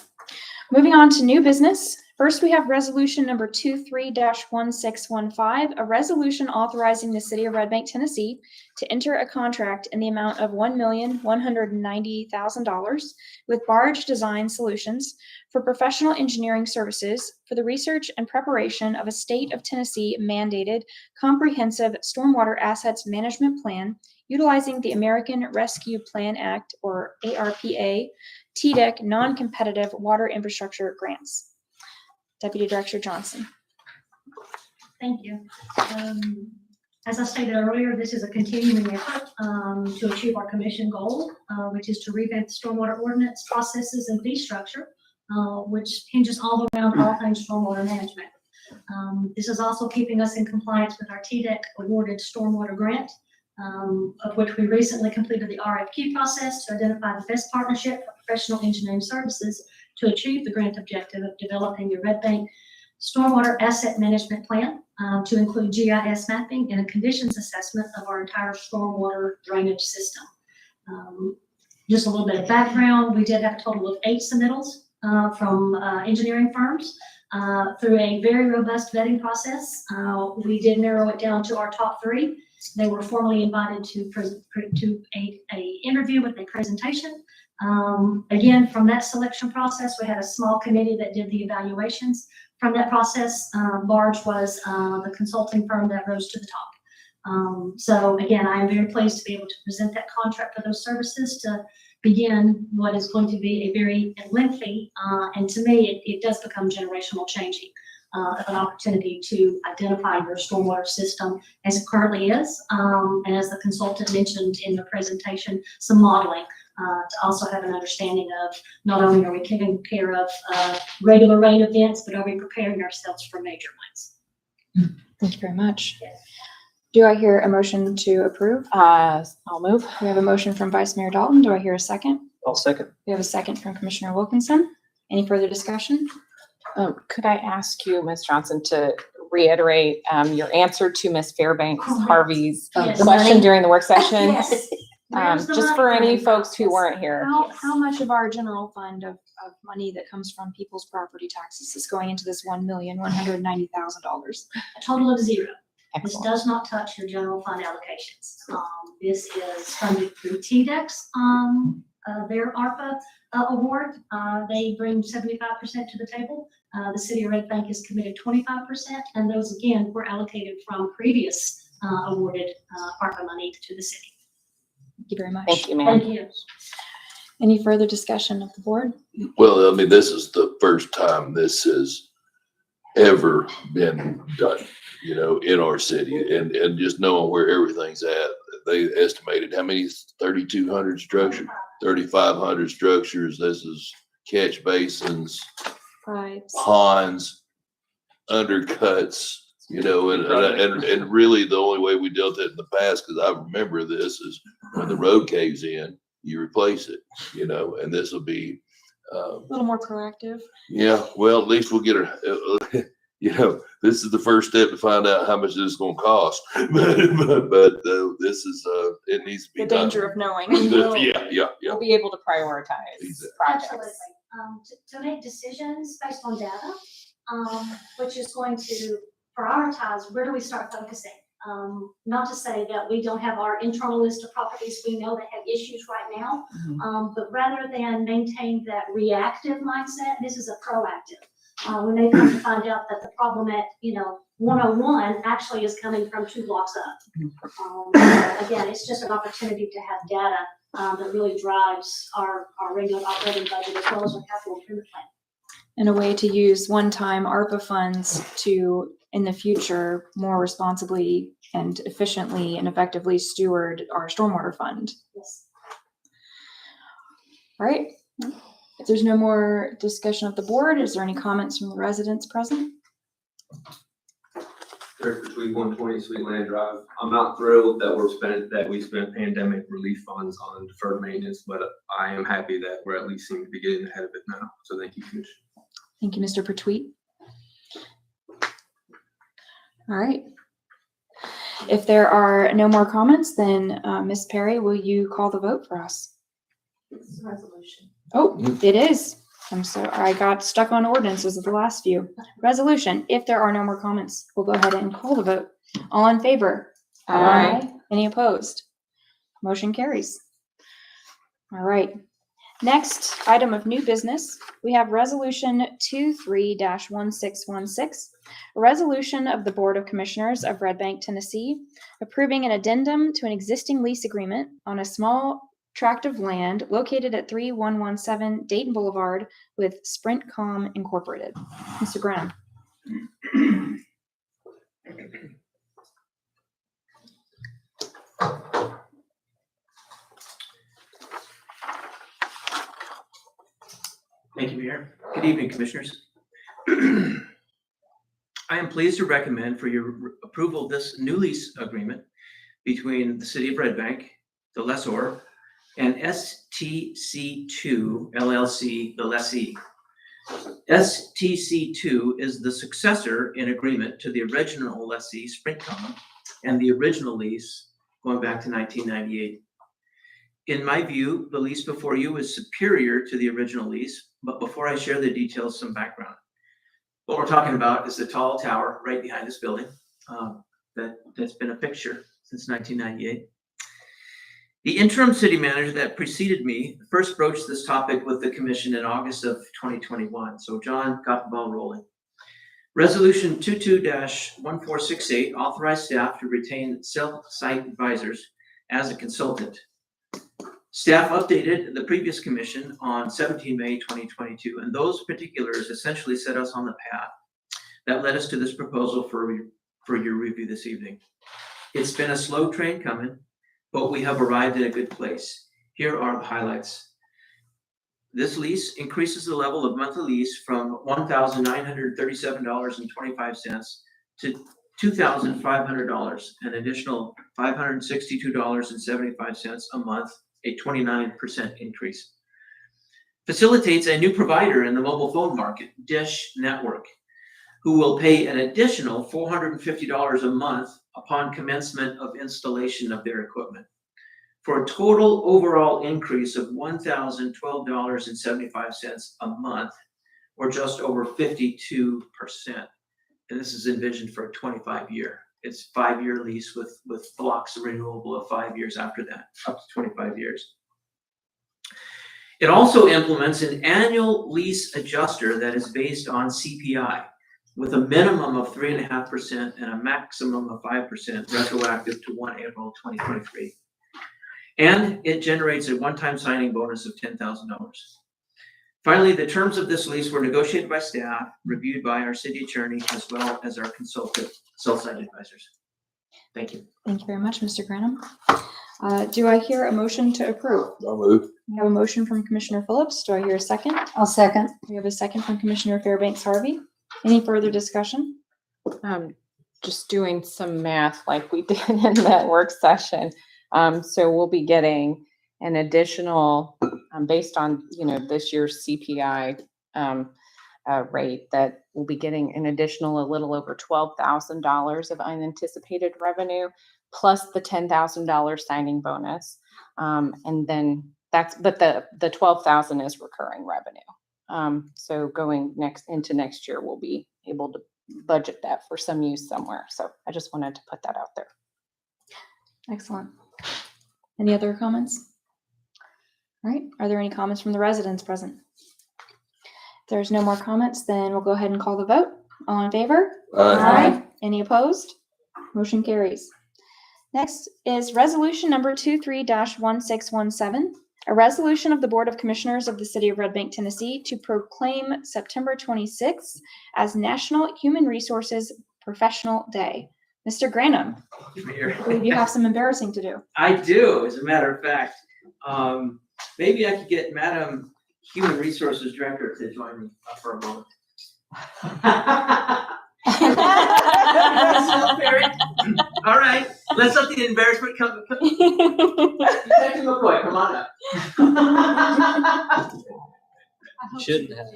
Moving on to new business. First, we have resolution number 23-1615, a resolution authorizing the City of Red Bank, Tennessee to enter a contract in the amount of $1,190,000 with Barge Design Solutions for professional engineering services for the research and preparation of a state of Tennessee mandated comprehensive stormwater assets management plan utilizing the American Rescue Plan Act, or ARPA, TDEC non-competitive water infrastructure grants. Deputy Director Johnson. Thank you. As I stated earlier, this is a continuing effort to achieve our commission goal, which is to revamp the stormwater ordinance processes and fee structure, which hinges all around all things stormwater management. This is also keeping us in compliance with our TDEC awarded stormwater grant, of which we recently completed the RFQ process to identify the best partnership for professional engineering services to achieve the grant objective of developing a Red Bank stormwater asset management plan to include GIS mapping and a conditions assessment of our entire stormwater drainage system. Just a little bit of background, we did have a total of 8 submittals from engineering firms through a very robust vetting process. We did narrow it down to our top 3. They were formally invited to a interview with a presentation. Again, from that selection process, we had a small committee that did the evaluations. From that process, Barge was the consulting firm that rose to the top. So again, I am very pleased to be able to present that contract for those services to begin what is going to be a very lengthy, and to me, it does become generational changing. Of an opportunity to identify your stormwater system as it currently is, and as the consultant mentioned in the presentation, some modeling to also have an understanding of not only are we taking care of regular rain events, but are we preparing ourselves for major ones? Thank you very much. Do I hear a motion to approve? I'll move. We have a motion from Vice Mayor Dalton. Do I hear a second? I'll second. We have a second from Commissioner Wilkinson. Any further discussion? Could I ask you, Ms. Johnson, to reiterate your answer to Ms. Fairbanks Correct. Harvey's Yes. question during the work session? Yes. Where's the Just money for any coming from? folks who weren't here. How much of our general fund of money that comes from people's property taxes is going into this $1,190,000? A total of zero. This Excellent. does not touch your general fund allocations. This is funded through TDEX, their ARPA award. They bring 75% to the table. The city of Red Bank is committed 25%, and those again were allocated from previous awarded ARPA money to the city. Thank you very much. Thank you, ma'am. Thank you. Any further discussion of the board? Well, I mean, this is the first time this has ever been done, you know, in our city, and just knowing where everything's at. They estimated how many, 3,200 structures, 3,500 structures. This is catch basins, Pipes. ponds, undercuts, you know, and really the only way we dealt it in the past, because I remember this, is when the road caves in, you replace it, you know, and this will be, A little more proactive. yeah, well, at least we'll get you know, this is the first step to find out how much this is gonna cost. But this is, it needs to be The done. danger of knowing. Yeah. We'll be able to prioritize Exactly. projects. Absolutely. To make decisions based on data, which is going to prioritize, where do we start focusing? Not to say that we don't have our internal list of properties we know that have issues right now, but rather than maintain that reactive mindset, this is a proactive. When they come to find out that the problem at, 101 actually is coming from 2 blocks up. Again, it's just an opportunity to have data that really drives our regular operating budget as well as our capital improvement plan. And a way to use one-time ARPA funds to, in the future, more responsibly and efficiently and effectively steward our stormwater fund. Yes. All right. If there's no more discussion of the board, is there any comments from the residents present? Director Tweed, 120 Sweetland Drive. I'm not thrilled that we spent pandemic relief funds on deferred maintenance, but I am happy that we're at least seem to be getting ahead of it now. So thank you, Commissioner. Thank you, Mr. Pertwee. All right. If there are no more comments, then Ms. Perry, will you call the vote for us? This is a resolution. Oh, it is. I got stuck on ordinances of the last few. Resolution, if there are no more comments, we'll go ahead and call the vote. All in favor? Aye. Any opposed? Motion carries. All right. Next item of new business, we have Resolution 23-1616, a resolution of the Board of Commissioners of Red Bank, Tennessee, approving an addendum to an existing lease agreement on a small tract of land located at 3117 Dayton Boulevard with Sprintcom Incorporated. Mr. Graham. Thank you, Mayor. Good evening, Commissioners. I am pleased to recommend for your approval this new lease agreement between the City of Red Bank, the lessor, and STC2 LLC, the lessee. STC2 is the successor in agreement to the original lessee, Sprintcom, and the original lease going back to 1998. In my view, the lease before you is superior to the original lease, but before I share the details, some background. What we're talking about is the tall tower right behind this building that's been a fixture since 1998. The interim city manager that preceded me first broached this topic with the commission in August of 2021. So John got the ball rolling. Resolution 22-1468 authorized staff to retain cell site advisors as a consultant. Staff updated the previous commission on 17 May 2022, and those particulars essentially set us on the path that led us to this proposal for your review this evening. It's been a slow train coming, but we have arrived at a good place. Here are the highlights. This lease increases the level of monthly lease from $1,937.25 to $2,500, an additional $562.75 a month, a 29% increase. Facilitates a new provider in the mobile phone market, Dish Network, who will pay an additional $450 a month upon commencement of installation of their equipment, for a total overall increase of $1,012.75 a month, or just over 52%. And this is envisioned for a 25-year. It's 5-year lease with blocks renewable of 5 years after that, up to 25 years. It also implements an annual lease adjuster that is based on CPI, with a minimum of 3.5% and a maximum of 5% retroactive to 1 April 2023. And it generates a one-time signing bonus of $10,000. Finally, the terms of this lease were negotiated by staff, reviewed by our city attorney, as well as our consultant sell-side advisors. Thank you. Thank you very much, Mr. Granum. Do I hear a motion to approve? I'll move. We have a motion from Commissioner Phillips. Do I hear a second? I'll second. We have a second from Commissioner Fairbanks Harvey. Any further discussion? Just doing some math like we did in that work session. So we'll be getting an additional, based on, this year's CPI rate, that we'll be getting an additional a little over $12,000 of unanticipated revenue, plus the $10,000 signing bonus. And then but the 12,000 is recurring revenue. So going into next year, we'll be able to budget that for some use somewhere. So I just wanted to put that out there. Excellent. Any other comments? All right. Are there any comments from the residents present? If there's no more comments, then we'll go ahead and call the vote. All in favor? Aye. Any opposed? Motion carries. Next is resolution number 23-1617, a resolution of the Board of Commissioners of the City of Red Bank, Tennessee, to proclaim September 26th as National Human Resources Professional Day. Mr. Granum, I believe you have some embarrassing to do. I do, as a matter of fact. Maybe I could get Madam Human Resources Director to join me for a moment. All right, let's let the embarrassment come. Detective McCoy, come on up. Shouldn't have.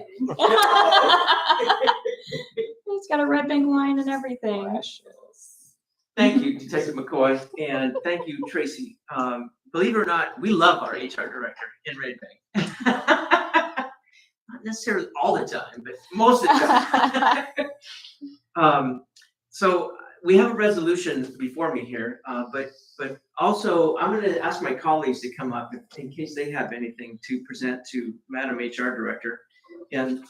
He's got a Red Bank line and everything. Thank you, Detective McCoy, and thank you, Tracy. Believe it or not, we love our HR director in Red Bank. Not necessarily all the time, but most of the time. So we have a resolution before me here, but also I'm going to ask my colleagues to come up in case they have anything to present to Madam HR Director. And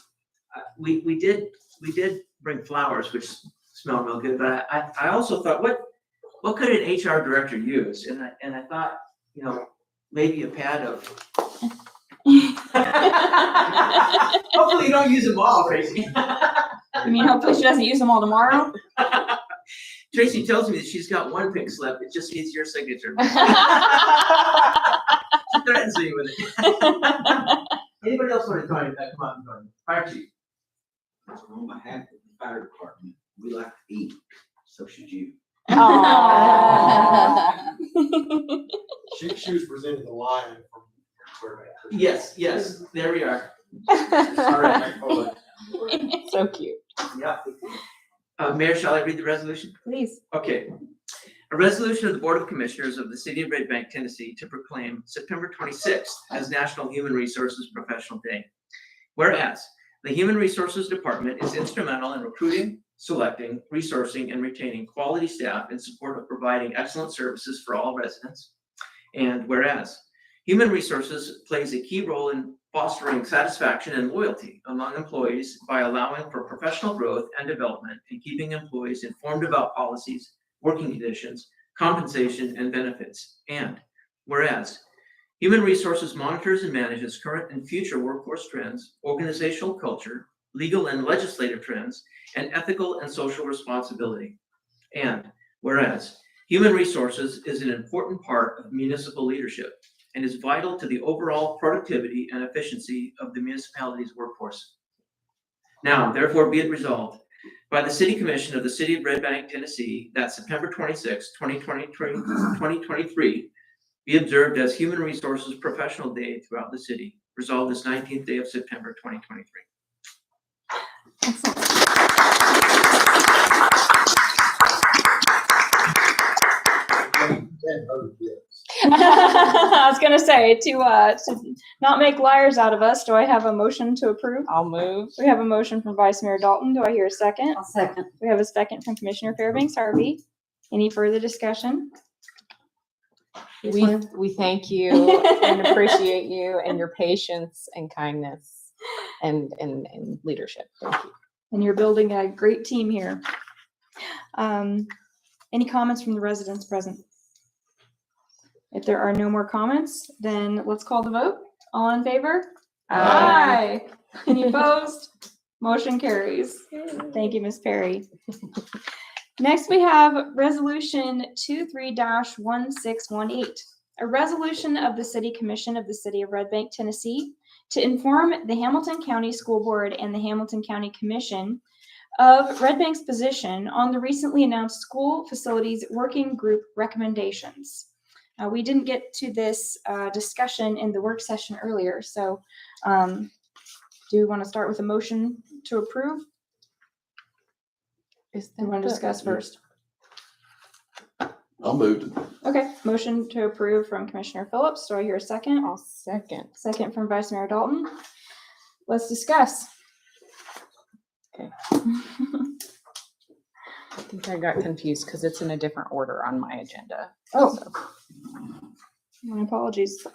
we did bring flowers, which smell real good, but I also thought, what could an HR director use? And I thought, maybe a pad of. Hopefully you don't use them all, Tracy. You mean hopefully she doesn't use them all tomorrow? Tracy tells me that she's got one pink slip. It just needs your signature. She threatens me with it. Anybody else want to join? Come on, join. Fire chief. On behalf of the fire department, we like to eat. So should you. She was presenting the lion from. Yes, there we are. All right. So cute. Yeah. Mayor, shall I read the resolution? Please. Okay. A resolution of the Board of Commissioners of the City of Red Bank, Tennessee, to proclaim September 26th as National Human Resources Professional Day. Whereas the Human Resources Department is instrumental in recruiting, selecting, resourcing, and retaining quality staff in support of providing excellent services for all residents. And whereas Human Resources plays a key role in fostering satisfaction and loyalty among employees by allowing for professional growth and development and keeping employees informed about policies, working conditions, compensation, and benefits. And whereas Human Resources monitors and manages current and future workforce trends, organizational culture, legal and legislative trends, and ethical and social responsibility. And whereas Human Resources is an important part of municipal leadership and is vital to the overall productivity and efficiency of the municipality's workforce. Now, therefore, be it resolved by the City Commission of the City of Red Bank, Tennessee, that September 26, 2023 be observed as Human Resources Professional Day throughout the city. Resolved this 19th day of September 2023. I was gonna say to not make liars out of us. Do I have a motion to approve? I'll move. We have a motion from Vice Mayor Dalton. Do I hear a second? I'll second. We have a second from Commissioner Fairbanks Harvey. Any further discussion? We thank you and appreciate you and your patience and kindness and leadership. Thank you. And you're building a great team here. Any comments from the residents present? If there are no more comments, then let's call the vote. All in favor? Aye. Any opposed? Motion carries. Thank you, Ms. Perry. Next, we have Resolution 23-1618, a resolution of the City Commission of the City of Red Bank, Tennessee, to inform the Hamilton County School Board and the Hamilton County Commission of Red Bank's position on the recently announced school facilities working group recommendations. We didn't get to this discussion in the work session earlier, so do we want to start with a motion to approve? We want to discuss first. I'll move to. Okay, motion to approve from Commissioner Phillips. Do I hear a second? I'll second. Second from Vice Mayor Dalton. Let's discuss. Okay. I think I got confused because it's in a different order on my agenda. Oh, So, my apologies.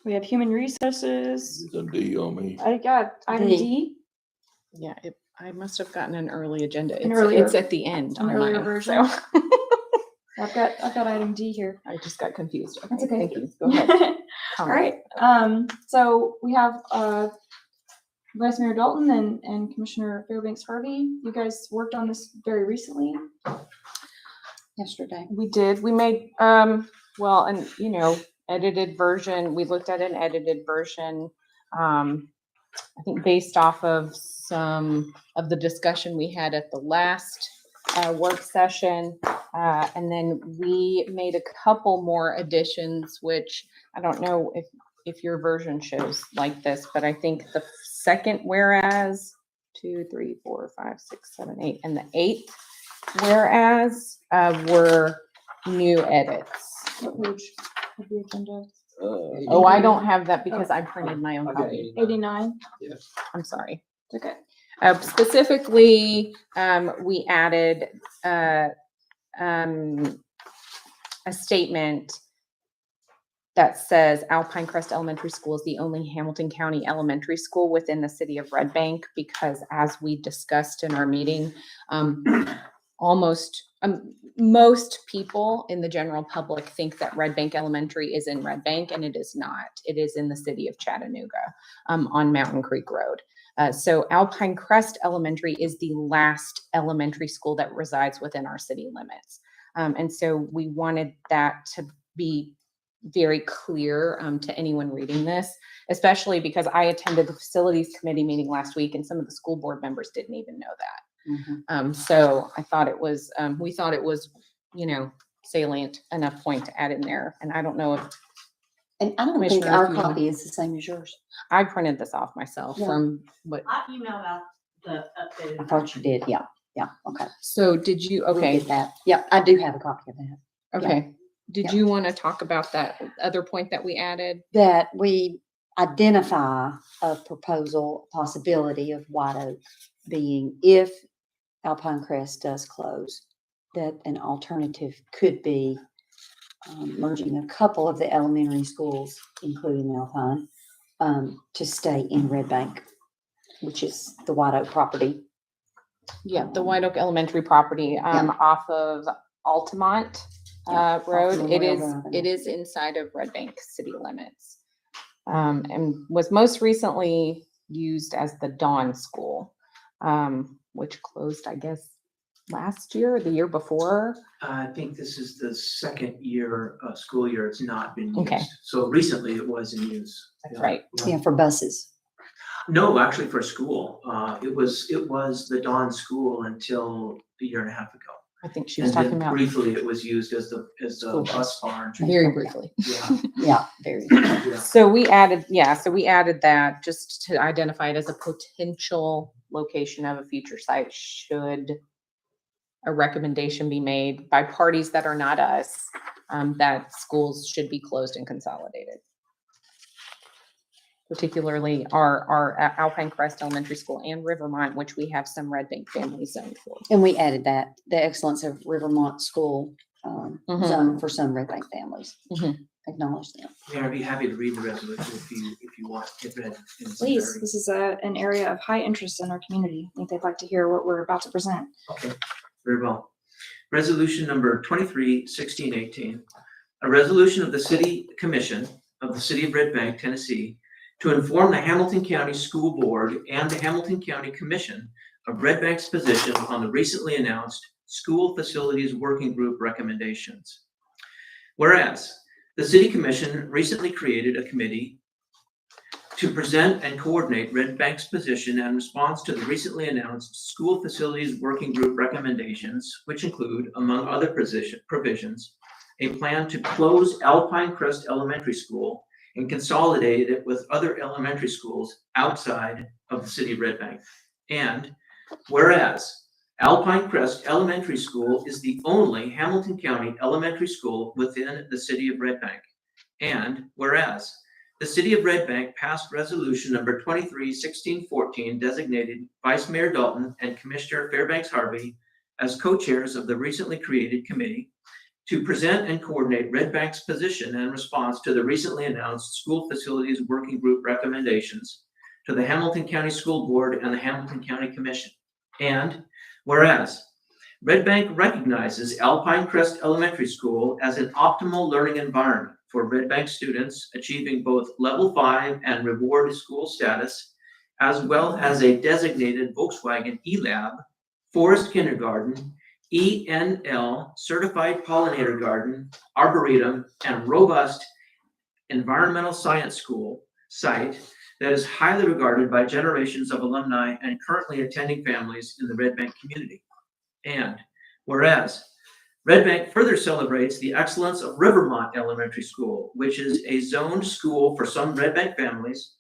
We have human resources. It's a D on me. I got item D, yeah, I must have gotten an early agenda. An It's, earlier- it's at the end. an on earlier mine, version. so I've got item D here. I just got confused. That's okay. Thank you. Go ahead. All right, so we have Vice Mayor Dalton and Commissioner Fairbanks Harvey. You guys worked on this very recently. Yesterday. We did. We made, well, and edited version. We looked at an edited version. I think based off of some of the discussion we had at the last work session. And then we made a couple more additions, which I don't know if your version shows like this, but I think the second whereas, 2, 3, 4, 5, 6, 7, 8, and the 8th whereas were new edits. What page of the agenda? Oh, I don't have that because I printed my own I got copy. 89. I'm sorry. It's okay. Specifically, we added a statement that says Alpine Crest Elementary School is the only Hamilton County elementary school within the city of Red Bank, because as we discussed in our meeting, most people in the general public think that Red Bank Elementary is in Red Bank, and it is not. It is in the city of Chattanooga on Mountain Creek Road. So Alpine Crest Elementary is the last elementary school that resides within our city limits. And so we wanted that to be very clear to anyone reading this, especially because I attended the facilities committee meeting last week and some of the school board members didn't even know that. So I thought it was, we thought it was, salient enough point to add in there. And I don't know if And I don't think Commissioner, our if you want- copy is the same as yours. I printed this off myself Yeah. from what, I emailed out the I updated. thought you did. Yeah. Yeah. Okay. so did you, We okay, did that. Yeah. I do have a copy of that. okay. Did Yeah. you want to talk about that other point that we added? That we identify a proposal possibility of White Oak being, if Alpine Crest does close, that an alternative could be merging a couple of the elementary schools, including Alpine, to stay in Red Bank, which is the White Oak property. Yeah, the White Oak Elementary property, off of Altamont Yeah, off Road. It Memorial is, Drive. it is inside of Red Bank city limits. And was most recently used as the Dawn School, which closed, I guess, last year or the year before. I think this is the second year, school year it's not been used. Okay. So recently it was in use. That's Yeah. right. Yeah, for buses. No, actually for school. It was the Dawn School until a year and a half ago. I think she was And then talking about briefly, it was used as the School bus barn. very briefly. Yeah, Yeah, very. yeah. So we added that just to identify it as a potential location of a future site should a recommendation be made by parties that are not us, that schools should be closed and consolidated. Particularly our Alpine Crest Elementary School and Rivermont, which we have some Red Bank families zoned for. And we added that, the excellence of Rivermont School Mhm. zone for some Red Bank families. Mhm. Acknowledge them. Yeah, I'd be happy to read the resolution if you want it read. in its Please, entirety. this is an area of high interest in our community. I think they'd like to hear what we're about to present. Okay, very well. Resolution number 23-1618, a resolution of the City Commission of the City of Red Bank, Tennessee, to inform the Hamilton County School Board and the Hamilton County Commission of Red Bank's position on the recently announced School Facilities Working Group recommendations. Whereas the City Commission recently created a committee to present and coordinate Red Bank's position and response to the recently announced School Facilities Working Group recommendations, which include, among other provisions, a plan to close Alpine Crest Elementary School and consolidate it with other elementary schools outside of the city of Red Bank. And whereas Alpine Crest Elementary School is the only Hamilton County elementary school within the city of Red Bank. And whereas the city of Red Bank passed resolution number 23-1614 designated Vice Mayor Dalton and Commissioner Fairbanks Harvey as co-chairs of the recently created committee to present and coordinate Red Bank's position and response to the recently announced School Facilities Working Group recommendations to the Hamilton County School Board and the Hamilton County Commission. And whereas Red Bank recognizes Alpine Crest Elementary School as an optimal learning environment for Red Bank students achieving both Level 5 and Reward School status, as well as a designated Volkswagen eLab, Forest Kindergarten, ENL Certified Pollinator Garden, Arboretum, and robust environmental science school site that is highly regarded by generations of alumni and currently attending families in the Red Bank community. And whereas Red Bank further celebrates the excellence of Rivermont Elementary School, which is a zoned school for some Red Bank families,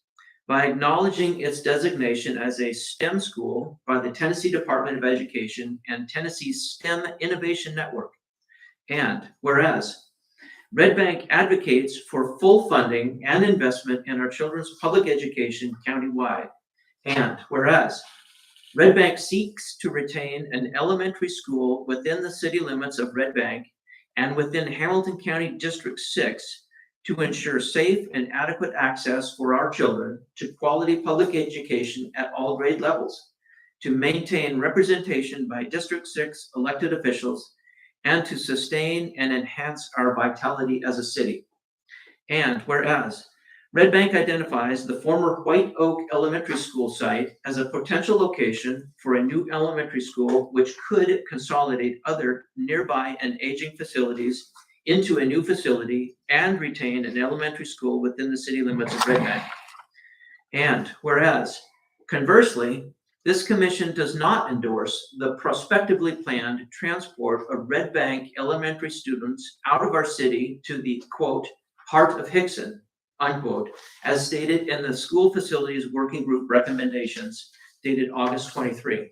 by acknowledging its designation as a STEM school by the Tennessee Department of Education and Tennessee's STEM Innovation Network. And whereas Red Bank advocates for full funding and investment in our children's public education countywide. And whereas Red Bank seeks to retain an elementary school within the city limits of Red Bank and within Hamilton County District 6 to ensure safe and adequate access for our children to quality public education at all grade levels, to maintain representation by District 6 elected officials, and to sustain and enhance our vitality as a city. And whereas Red Bank identifies the former White Oak Elementary School site as a potential location for a new elementary school, which could consolidate other nearby and aging facilities into a new facility and retain an elementary school within the city limits of Red Bank. And whereas, conversely, this commission does not endorse the prospectively planned transport of Red Bank elementary students out of our city to the, quote, heart of Hickson, unquote, as stated in the School Facilities Working Group recommendations dated August 23.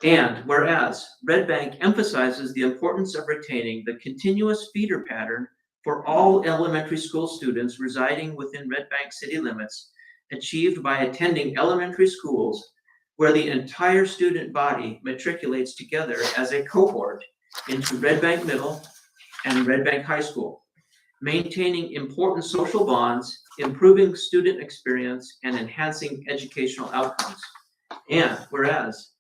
And whereas Red Bank emphasizes the importance of retaining the continuous feeder pattern for all elementary school students residing within Red Bank city limits, achieved by attending elementary schools where the entire student body matriculates together as a cohort into Red Bank Middle and Red Bank High School, maintaining important social bonds, improving student experience, and enhancing educational outcomes. And whereas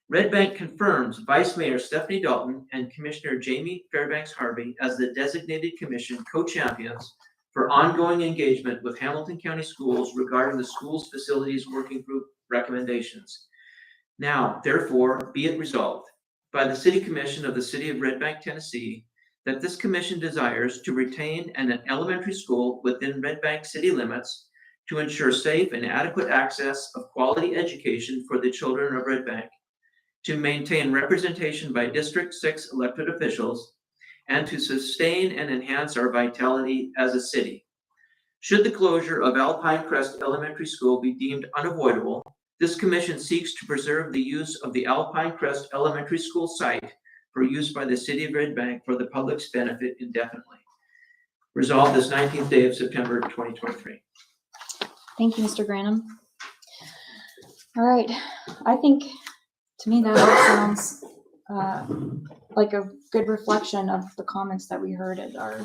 Red Bank confirms Vice Mayor Stephanie Dalton and Commissioner Jamie Fairbanks Harvey as the designated commission co-champions for ongoing engagement with Hamilton County Schools regarding the Schools Facilities Working Group recommendations. Now, therefore, be it resolved by the City Commission of the City of Red Bank, Tennessee, that this commission desires to retain an elementary school within Red Bank city limits to ensure safe and adequate access of quality education for the children of Red Bank, to maintain representation by District 6 elected officials, and to sustain and enhance our vitality as a city. Should the closure of Alpine Crest Elementary School be deemed unavoidable, this commission seeks to preserve the use of the Alpine Crest Elementary School site for use by the city of Red Bank for the public's benefit indefinitely. Resolved this 19th day of September 2023. Thank you, Mr. Granum. All right, I think, to me, that all sounds like a good reflection of the comments that we heard at our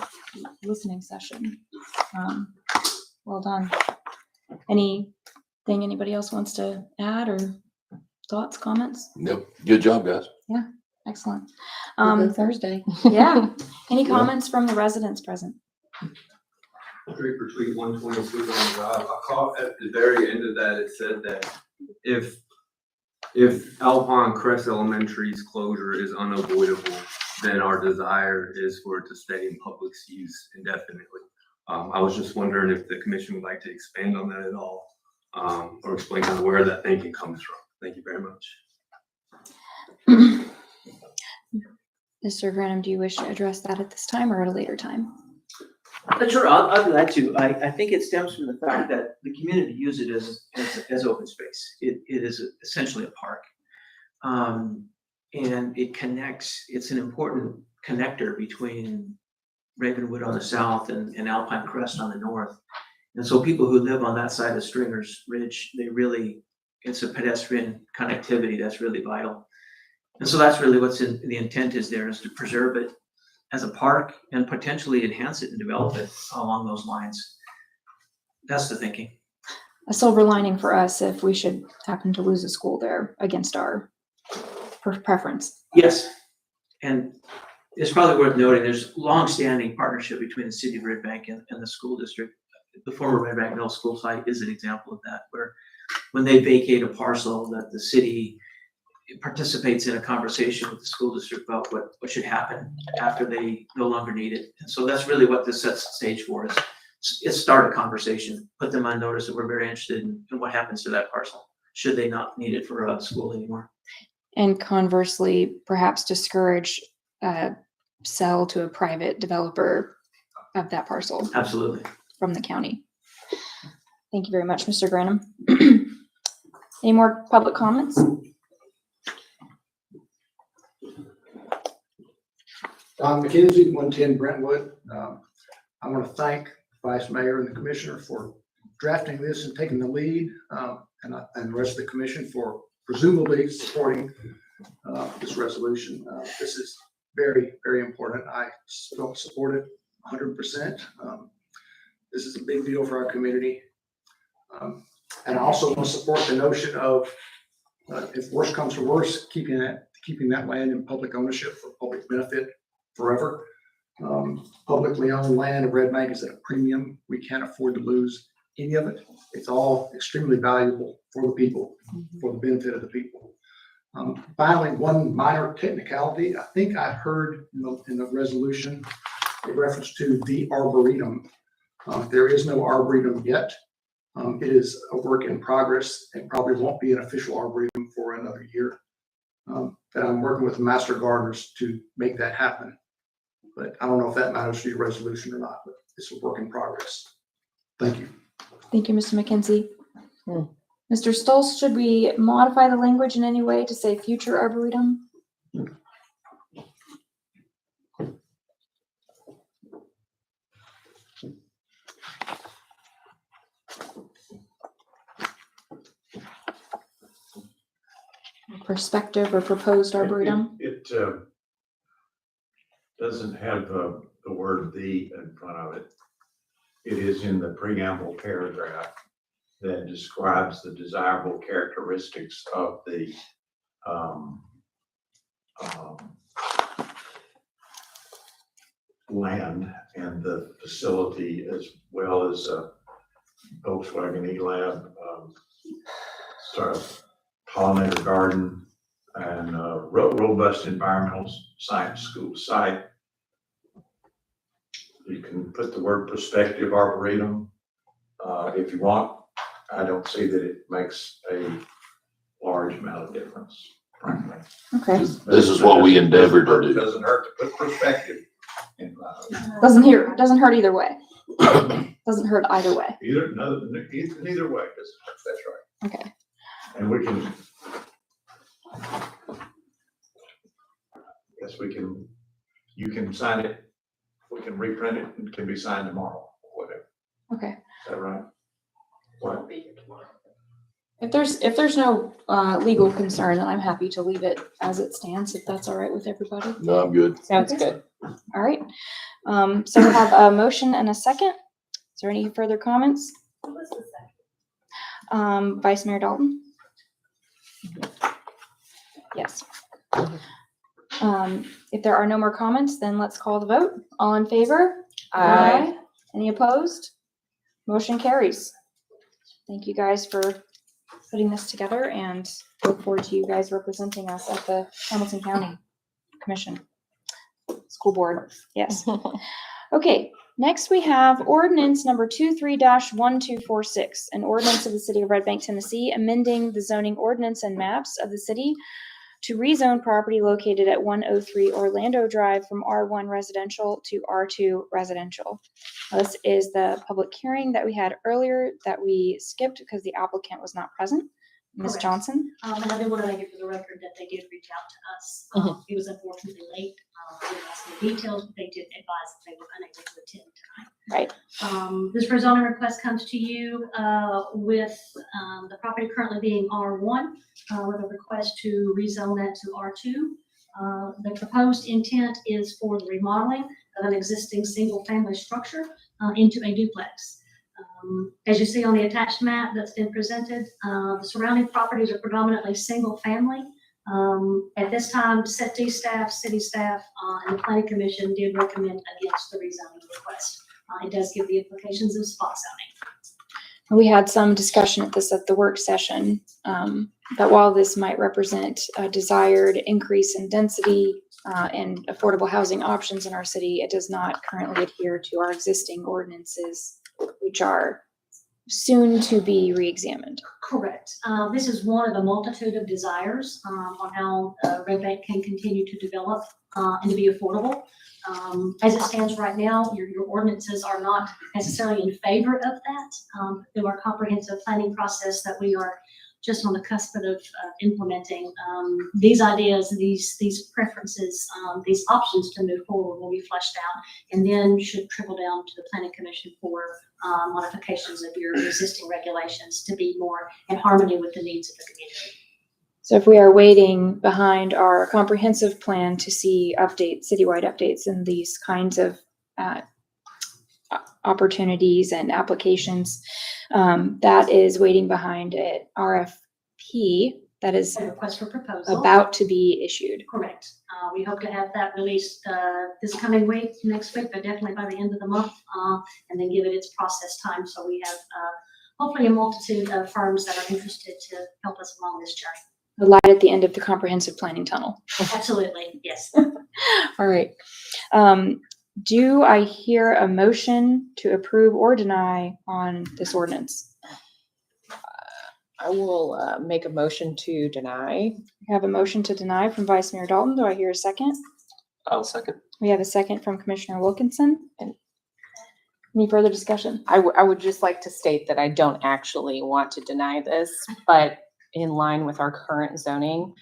listening session. Well done. Anything anybody else wants to add, or thoughts, comments? Nope. Good job, guys. Excellent. Thursday. Yeah. Any comments from the residents present? Street Retreat 120 Sweet Land Drive. I caught at the very end of that, it said that if Alpine Crest Elementary's closure is unavoidable, then our desire is for it to stay in public use indefinitely. I was just wondering if the commission would like to expand on that at all, or explain kind of where that thinking comes from. Thank you very much. Mr. Granum, do you wish to address that at this time or at a later time? Sure, I'll do that too. I think it stems from the fact that the community uses it as open space. It is essentially a park. And it connects, it's an important connector between Ravenwood on the south and Alpine Crest on the north. And so people who live on that side of Stringer's Ridge, it's a pedestrian connectivity that's really vital. And so that's really what's in the intent is to preserve it as a park and potentially enhance it and develop it along those lines. That's the thinking. A silver lining for us if we should happen to lose a school there against our preference. Yes, and it's probably worth noting, there's long-standing partnership between the city of Red Bank and the school district. The former Red Bank Middle School site is an example of that, where when they vacate a parcel, that the city participates in a conversation with the school district about what should happen after they no longer need it. And so that's really what this sets the stage for, is start a conversation, put them on notice that we're very interested in what happens to that parcel, should they not need it for a school anymore. And conversely, perhaps discourage sell to a private developer of that parcel. Absolutely. From the county. Thank you very much, Mr. Granum. Any more public comments? Don McKenzie, 110 Brentwood. I want to thank the Vice Mayor and the Commissioner for drafting this and taking the lead, and the rest of the Commission for presumably supporting this resolution. This is very, very important. I don't support it 100%. This is a big deal for our community. And I also want to support the notion of, if worse comes to worse, keeping that land in public ownership for public benefit forever. Publicly owned land in Red Bank is at a premium. We can't afford to lose any of it. It's all extremely valuable for the people, for the benefit of the people. Finally, one minor technicality. I think I heard in the resolution a reference to the Arboretum. There is no Arboretum yet. It is a work in progress and probably won't be an official Arboretum for another year. But I'm working with the master gardeners to make that happen. But I don't know if that matters to your resolution or not, but it's a work in progress. Thank you. Thank you, Mr. McKenzie. Mr. Stolz, should we modify the language in any way to say future arboretum? Perspective or proposed arboretum? It doesn't have the word "the" in front of it. It is in the preamble paragraph that describes the desirable characteristics of the land and the facility, as well as Volkswagen E-Lab, sort of pollinator garden, and robust environmental science school site. You can put the word prospective arboretum, If you want, I don't see that it makes a large amount of difference, frankly. Okay. This is what we endeavored to do. Doesn't hurt to put perspective in, Doesn't hurt either way. Doesn't hurt either way. neither way, that's right. Okay. And we can, yes, you can sign it, we can reprint it, and it can be signed tomorrow, or whatever. Okay. Is that right? What? If there's no legal concern, then I'm happy to leave it as it stands, if that's all right with everybody. No, I'm good. Sounds good. All right. So we have a motion and a second. Is there any further comments? Who was the second? Vice Mayor Dalton? Yes. If there are no more comments, then let's call the vote. All in favor? Aye. Any opposed? Motion carries. Thank you guys for putting this together, and look forward to you guys representing us at the Hamilton County Commission. School Board, yes. Okay, next we have ordinance number 23-1246, an ordinance of the City of Red Bank, Tennessee, amending the zoning ordinance and maps of the city to rezone property located at 103 Orlando Drive from R1 residential to R2 residential. This is the public hearing that we had earlier that we skipped because the applicant was not present. Ms. Correct. Johnson? And I do want to make it for the record that they did reach out to us. It was unfortunately late. We didn't ask the details, but they did advise that they were unable to attend tonight. Right. This rezoning request comes to you with the property currently being R1, with a request to rezone that to R2. The proposed intent is for the remodeling of an existing single-family structure into a duplex. As you see on the attached map that's been presented, the surrounding properties are predominantly single-family. At this time, city staff, and the planning commission did recommend against the rezoning request. It does give the implications of spot zoning. We had some discussion at the work session, that while this might represent a desired increase in density and affordable housing options in our city, it does not currently adhere to our existing ordinances, which are soon to be re-examined. Correct. This is one of a multitude of desires on how Red Bank can continue to develop and to be affordable. As it stands right now, your ordinances are not necessarily in favor of that. Through our comprehensive planning process that we are just on the cusp of implementing, these ideas, these preferences, these options to move forward will be fleshed out and then should trickle down to the planning commission for modifications of your existing regulations to be more in harmony with the needs of the community. So if we are waiting behind our comprehensive plan to see citywide updates in these kinds of opportunities and applications, that is waiting behind an RFP that is A request for proposal. about to be issued. Correct. We hope to have that released this coming week, next week, but definitely by the end of the month, and then give it its process time. So we have hopefully a multitude of firms that are interested to help us along this journey. The light at the end of the comprehensive planning tunnel. Absolutely, yes. All right. Do I hear a motion to approve or deny on this ordinance? I will make a motion to deny. We have a motion to deny from Vice Mayor Dalton. Do I hear a second? I'll second. We have a second from Commissioner Wilkinson. Any further discussion? I would just like to state that I don't actually want to deny this, but in line with our current zoning,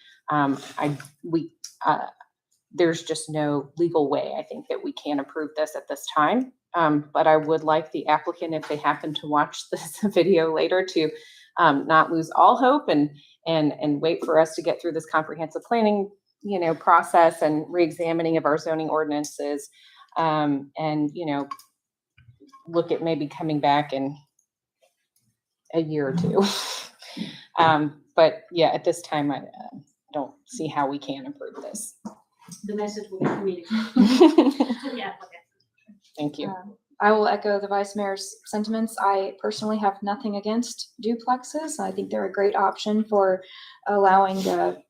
there's just no legal way, I think, that we can approve this at this time. But I would like the applicant, if they happen to watch this video later, to not lose all hope and wait for us to get through this comprehensive planning, process and reexamining of our zoning ordinances, and look at maybe coming back in a year or two. But yeah, at this time, I don't see how we can approve this. The message will be communicated. Yeah, okay. Thank you. I will echo the Vice Mayor's sentiments. I personally have nothing against duplexes. I think they're a great option for allowing the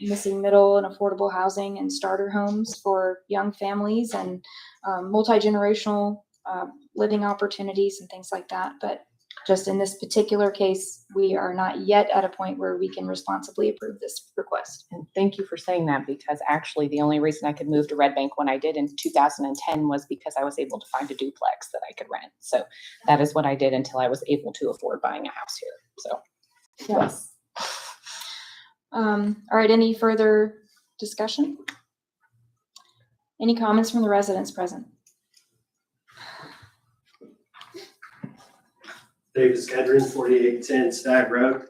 missing middle and affordable housing and starter homes for young families and multi-generational living opportunities and things like that. But Just in this particular case, we are not yet at a point where we can responsibly approve this request. And thank you for saying that, because actually the only reason I could move to Red Bank when I did in 2010 was because I was able to find a duplex that I could rent. So that is what I did until I was able to afford buying a house here. So Yes. All right, any further discussion? Any comments from the residents present? Davis Kedron, 4810 Stag Road.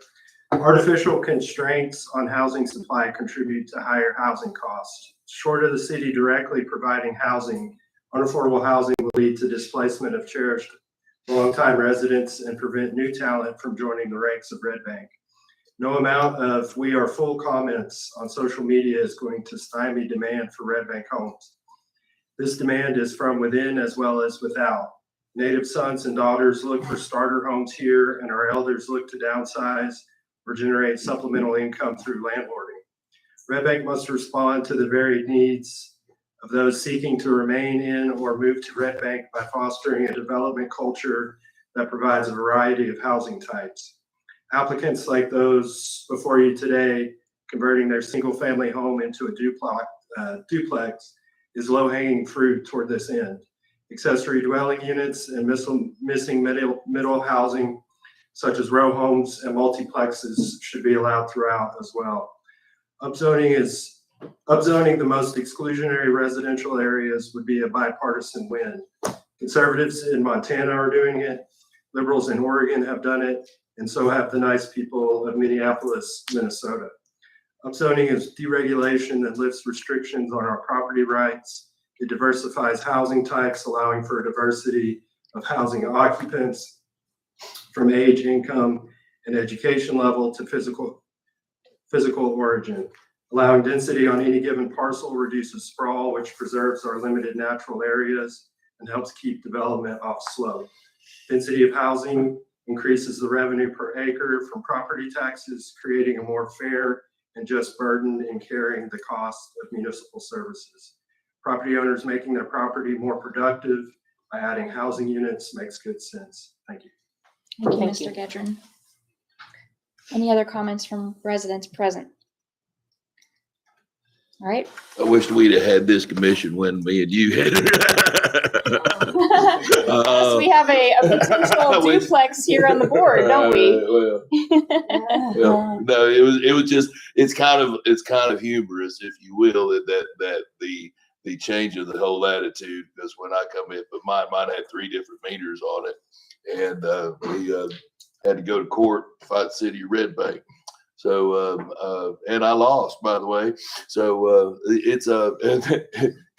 Artificial constraints on housing supply contribute to higher housing costs. Short of the city directly providing housing, unaffordable housing will lead to displacement of cherished longtime residents and prevent new talent from joining the ranks of Red Bank. No amount of "we are full" comments on social media is going to stymie demand for Red Bank homes. This demand is from within as well as without. Native sons and daughters look for starter homes here, and our elders look to downsize or generate supplemental income through landlording. Red Bank must respond to the varied needs of those seeking to remain in or move to Red Bank by fostering a development culture that provides a variety of housing types. Applicants like those before you today converting their single-family home into a duplex is low-hanging fruit toward this end. Accessory dwelling units and missing middle housing, such as row homes and multiplexes, should be allowed throughout as well. Upzoning the most exclusionary residential areas would be a bipartisan win. Conservatives in Montana are doing it. Liberals in Oregon have done it, and so have the nice people of Minneapolis, Minnesota. Upzoning is deregulation that lifts restrictions on our property rights. It diversifies housing types, allowing for a diversity of housing occupants from age, income, and education level to physical origin. Allowing density on any given parcel reduces sprawl, which preserves our limited natural areas and helps keep development off slope. Density of housing increases the revenue per acre from property taxes, creating a more fair and just burden in carrying the cost of municipal services. Property owners making their property more productive by adding housing units makes good sense. Thank you. Thank you, Mr. Gedron. Any other comments from residents present? All right. I wish we'd have had this commission when me and you had it. So we have a potential duplex here on the board, don't we? Well, no, it was just, it's kind of humorous, if you will, that the change of the whole attitude, because when I come in, but mine had 3 different meters on it, and we had to go to court to fight the city of Red Bank. So and I lost, by the way. So it's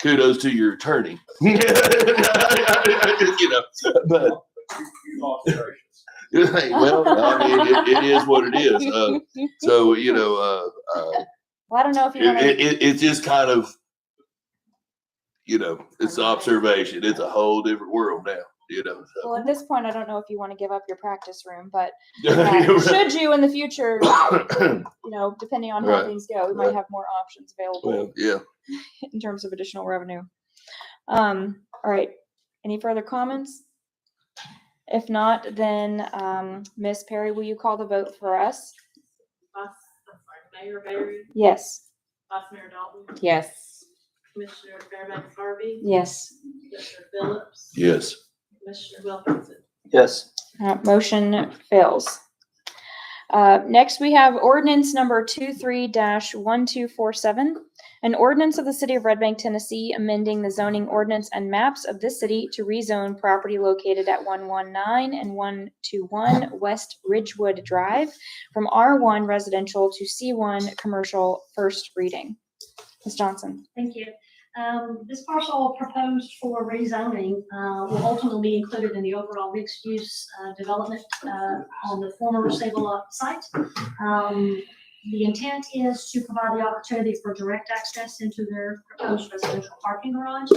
kudos to your attorney. You know, but well, I mean, it is what it is. So you know, well, I don't know if you want to. It's just kind of, you know, it's observation. It's a whole different world now, you know. So. Well, at this point, I don't know if you want to give up your practice room, but should you in the future, you know, depending on how things go, we might have more options available. Well, yeah. In terms of additional revenue. All right. Any further comments? If not, then Ms. Perry, will you call the vote for us? Mayor Barry, Yes. Vice Mayor Dalton, yes. Commissioner Fairbanks Harvey, Yes. Commissioner Phillips, Yes. Commissioner Wilkinson. Yes. Motion fails. Next, we have ordinance number 23-1247, an ordinance of the City of Red Bank, Tennessee, amending the zoning ordinance and maps of this city to rezone property located at 119 and 121 West Ridgewood Drive from R1 residential to C1 commercial, first reading. Ms. Johnson. Thank you. This parcel proposed for rezoning will ultimately be included in the overall mixed-use development on the former Sable site. The intent is to provide the opportunity for direct access into their proposed residential parking garage.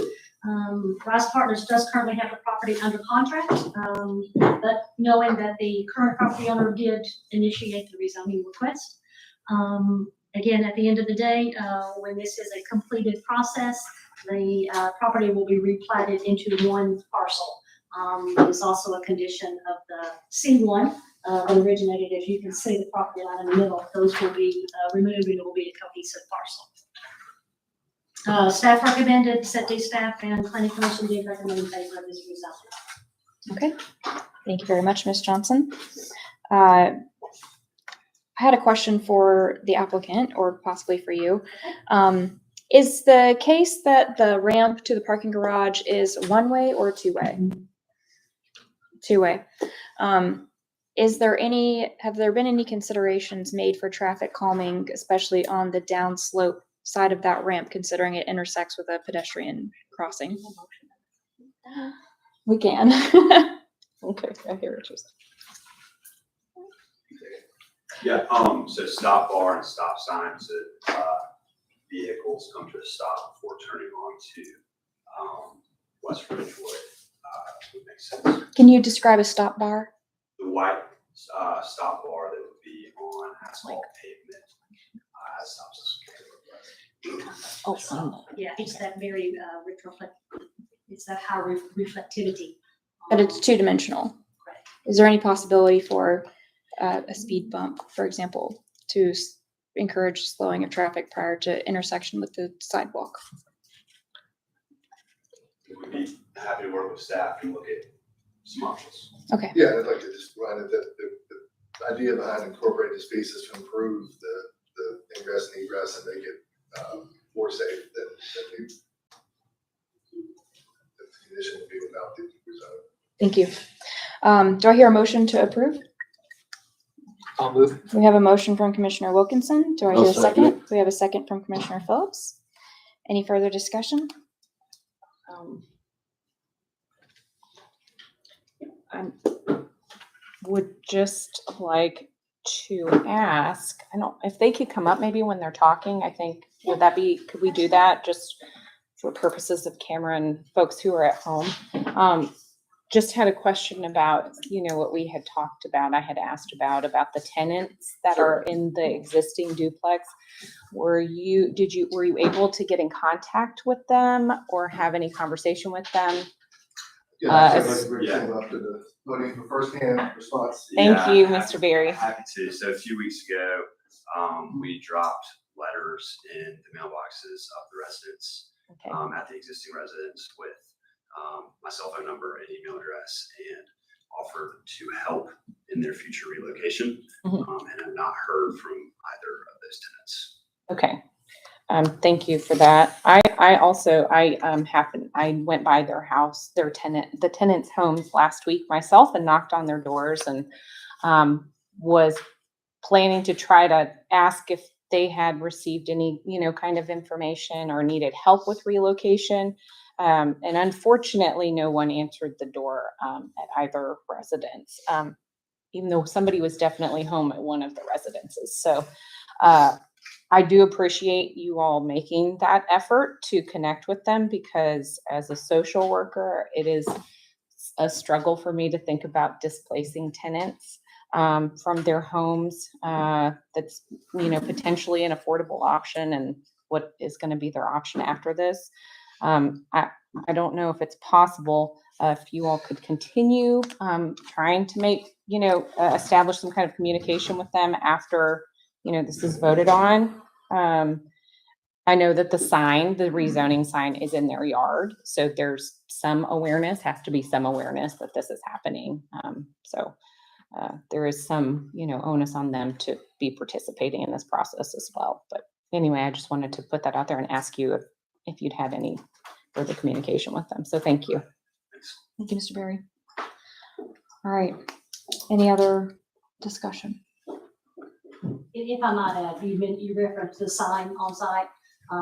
Rice Partners does currently have the property under contract, but knowing that the current property owner did initiate the rezoning request. Again, at the end of the day, when this is a completed process, the property will be replatted into one parcel. It's also a condition of the C1 that originated, as you can see, the property line in the middle. Those will be removed and it will be a cohesive parcel. Staff recommended, SETD staff and planning commission did recommend in favor of this rezoning. Okay, thank you very much, Ms. Johnson. I had a question for the applicant or possibly for you. Is the case that the ramp to the parking garage is one-way or two-way? Two-way. Have there been any considerations made for traffic calming, especially on the downslope side of that ramp, considering it intersects with a pedestrian crossing? We can. Okay, I hear what you're saying. Yeah, so stop bar and stop signs that, vehicles come to a stop before turning onto, West Ridgewood, would make sense. Can you describe a stop bar? The white, stop bar that would be on asphalt pavement, stops us. Oh, Yeah, it's that very it's that high reflectivity. but it's two-dimensional. Is there any possibility for a speed bump, for example, to encourage slowing of traffic prior to intersection with the sidewalk? We'd be happy to work with staff and look at some options. Okay. Yeah, I'd like to just remind it that the idea behind incorporating this piece is to improve the ingress and egress and make it more safe than the condition would be without the rezone. Thank you. Do I hear a motion to approve? I'll move. We have a motion from Commissioner Wilkinson. Do I hear I'll a second second? We have a second from Commissioner Phillips. Any further discussion? I would just like to ask, I don't, if they could come up maybe when they're talking, I think, could we do that just for purposes of camera and folks who are at home? Just had a question about, what we had talked about, I had asked about the tenants that are in the existing duplex. Were you able to get in contact with them or have any conversation with them? Yeah, so like Rick came up to the voting for firsthand response. Thank you, Mr. Berry. Happy to. So a few weeks ago, we dropped letters in the mailboxes of the residents, Okay. at the existing residence with, my cell phone number and email address, and offered to help in their future relocation. Mhm. And have not heard from either of those tenants. Okay. Thank you for that. I also went by their house, the tenants' homes last week myself and knocked on their doors and was planning to try to ask if they had received any, kind of information or needed help with relocation. And unfortunately, no one answered the door at either residence, even though somebody was definitely home at one of the residences. So I do appreciate you all making that effort to connect with them, because as a social worker, it is a struggle for me to think about displacing tenants from their homes. That's, potentially an affordable option, and what is going to be their option after this. I don't know if it's possible if you all could continue trying to make, establish some kind of communication with them after, this is voted on. I know that the rezoning sign is in their yard. So there's has to be some awareness that this is happening. There is some, onus on them to be participating in this process as well. But anyway, I just wanted to put that out there and ask you if you'd had any further communication with them. So thank you. Thank you, Mr. Berry. All right. Any other discussion? If I might add, you referenced the sign on site.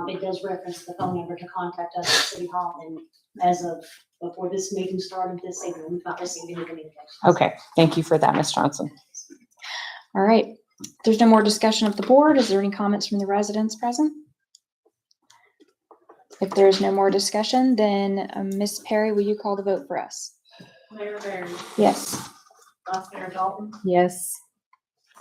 It does reference the phone number to contact us at City Hall, and as of before this meeting started this evening, we've not received any communication. Okay. Thank you for that, Ms. Johnson. All right. If there's no more discussion of the board, is there any comments from the residents present? If there's no more discussion, then Ms. Perry, will you call the vote for us? Mayor Barry, Yes. Vice Mayor Dalton, Yes.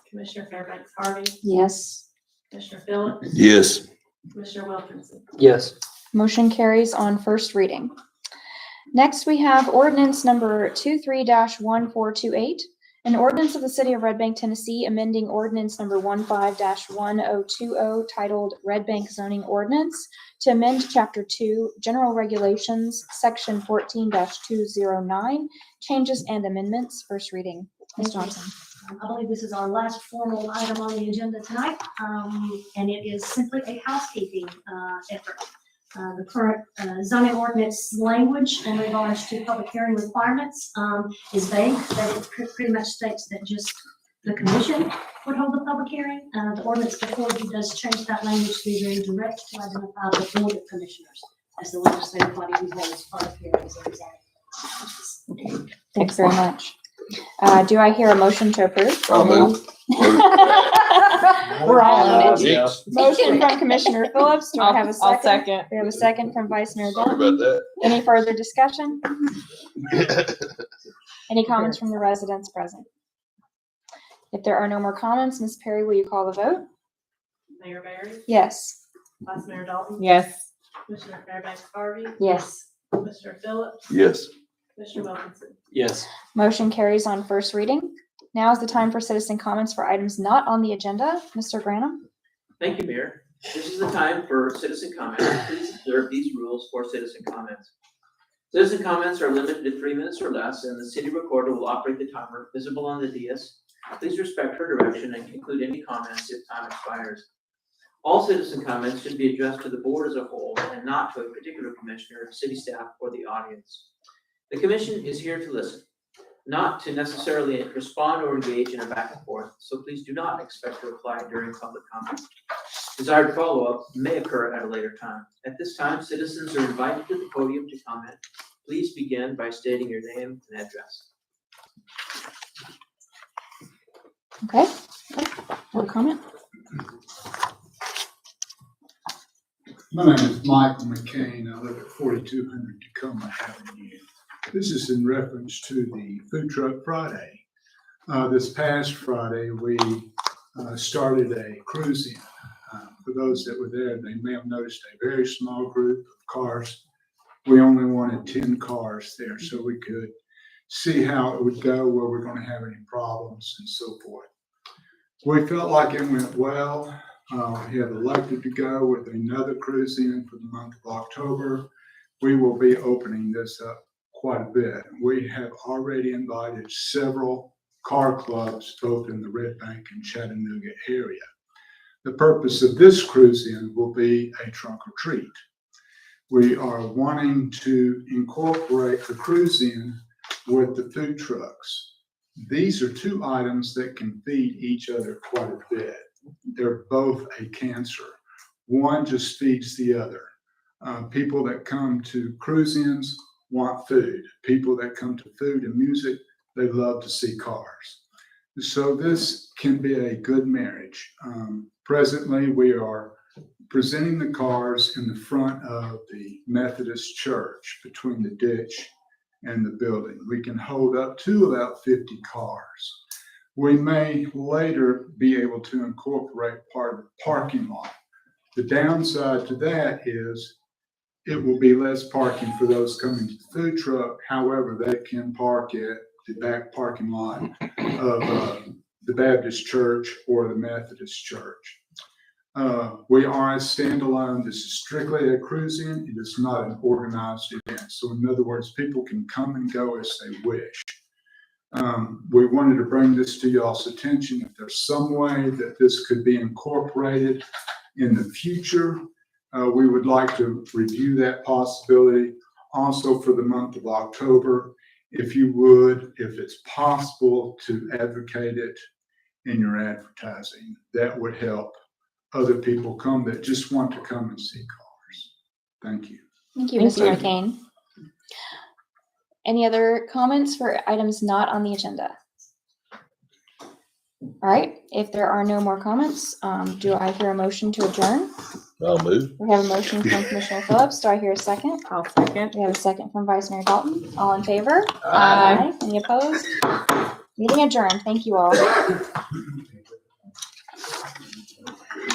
Commissioner Fairbanks Harvey, Yes. Commissioner Phillips, Yes. Commissioner Wilkinson. Yes. Motion carries on first reading. Next, we have ordinance number 23-1428, an ordinance of the City of Red Bank, Tennessee, amending ordinance number 15-1020 titled Red Bank Zoning Ordinance to amend Chapter 2, General Regulations, Section 14-209, changes and amendments. First reading. Ms. Johnson. I believe this is our last formal item on the agenda tonight, and it is simply a housekeeping effort. The current zoning ordinance language in regards to public hearing requirements is vague, that it pretty much states that just the commission would hold the public hearing. The ordinance before you does change that language to be very direct to identify the board of commissioners as the legislative body who holds public hearings of zoning. Thanks very much. Do I hear a motion to approve? I'll move. We're all on it. Yeah. Motion from Commissioner Phillips. Do I have a second? I'll second. We have a second from Vice Mayor Sorry Dalton. about that. Any further discussion? Any comments from the residents present? If there are no more comments, Ms. Perry, will you call the vote? Mayor Barry, Yes. Vice Mayor Dalton. Yes. Commissioner Fairbanks Harvey, Yes. Commissioner Phillips, Yes. Commissioner Wilkinson. Yes. Motion carries on first reading. Now is the time for citizen comments for items not on the agenda. Mr. Granum? Thank you, Mayor. This is the time for citizen comments. Please observe these rules for citizen comments. Citizen comments are limited to 3 minutes or less, and the city recorder will operate the timer visible on the dais. Please respect her direction and conclude any comments if time expires. All citizen comments should be addressed to the board as a whole and not to a particular commissioner, city staff, or the audience. The commission is here to listen, not to necessarily respond or engage in a back and forth, so please do not expect to reply during public comment. Desired follow-up may occur at a later time. At this time, citizens are invited to the podium to comment. Please begin by stating your name and address. Okay. No comment? My name is Michael McCain. I live at 4200 Tacoma Avenue. This is in reference to the Food Truck Friday. This past Friday, we started a cruise-in. For those that were there, they may have noticed a very small group of cars. We only wanted 10 cars there so we could see how it would go, where we're going to have any problems and so forth. We felt like it went well. We have elected to go with another cruise-in for the month of October. We will be opening this up quite a bit. We have already invited several car clubs, both in the Red Bank and Chattanooga area. The purpose of this cruise-in will be a trunk or treat. We are wanting to incorporate the cruise-in with the food trucks. These are two items that can feed each other quite a bit. They're both a cancer. One just feeds the other. People that come to cruise-ins want food. People that come to food and music, they love to see cars. So this can be a good marriage. Presently, we are presenting the cars in the front of the Methodist Church between the ditch and the building. We can hold up to about 50 cars. We may later be able to incorporate part of the parking lot. The downside to that is it will be less parking for those coming to the food truck. However, they can park at the back parking lot of the Baptist Church or the Methodist Church. We are a standalone. This is strictly a cruise-in. It is not an organized event. So in other words, people can come and go as they wish. We wanted to bring this to y'all's attention. If there's some way that this could be incorporated in the future, we would like to review that possibility. Also for the month of October, if you would, if it's possible to advocate it in your advertising, that would help other people come that just want to come and see cars. Thank you. Thank you, Mr. McCain. Any other comments for items not on the agenda? All right, if there are no more comments, do I hear a motion to adjourn? I'll move. We have a motion from Commissioner Phillips. Do I hear a second? I'll second. We have a second from Vice Mayor Dalton. All in favor? Aye. Any opposed? Meeting adjourned. Thank you all.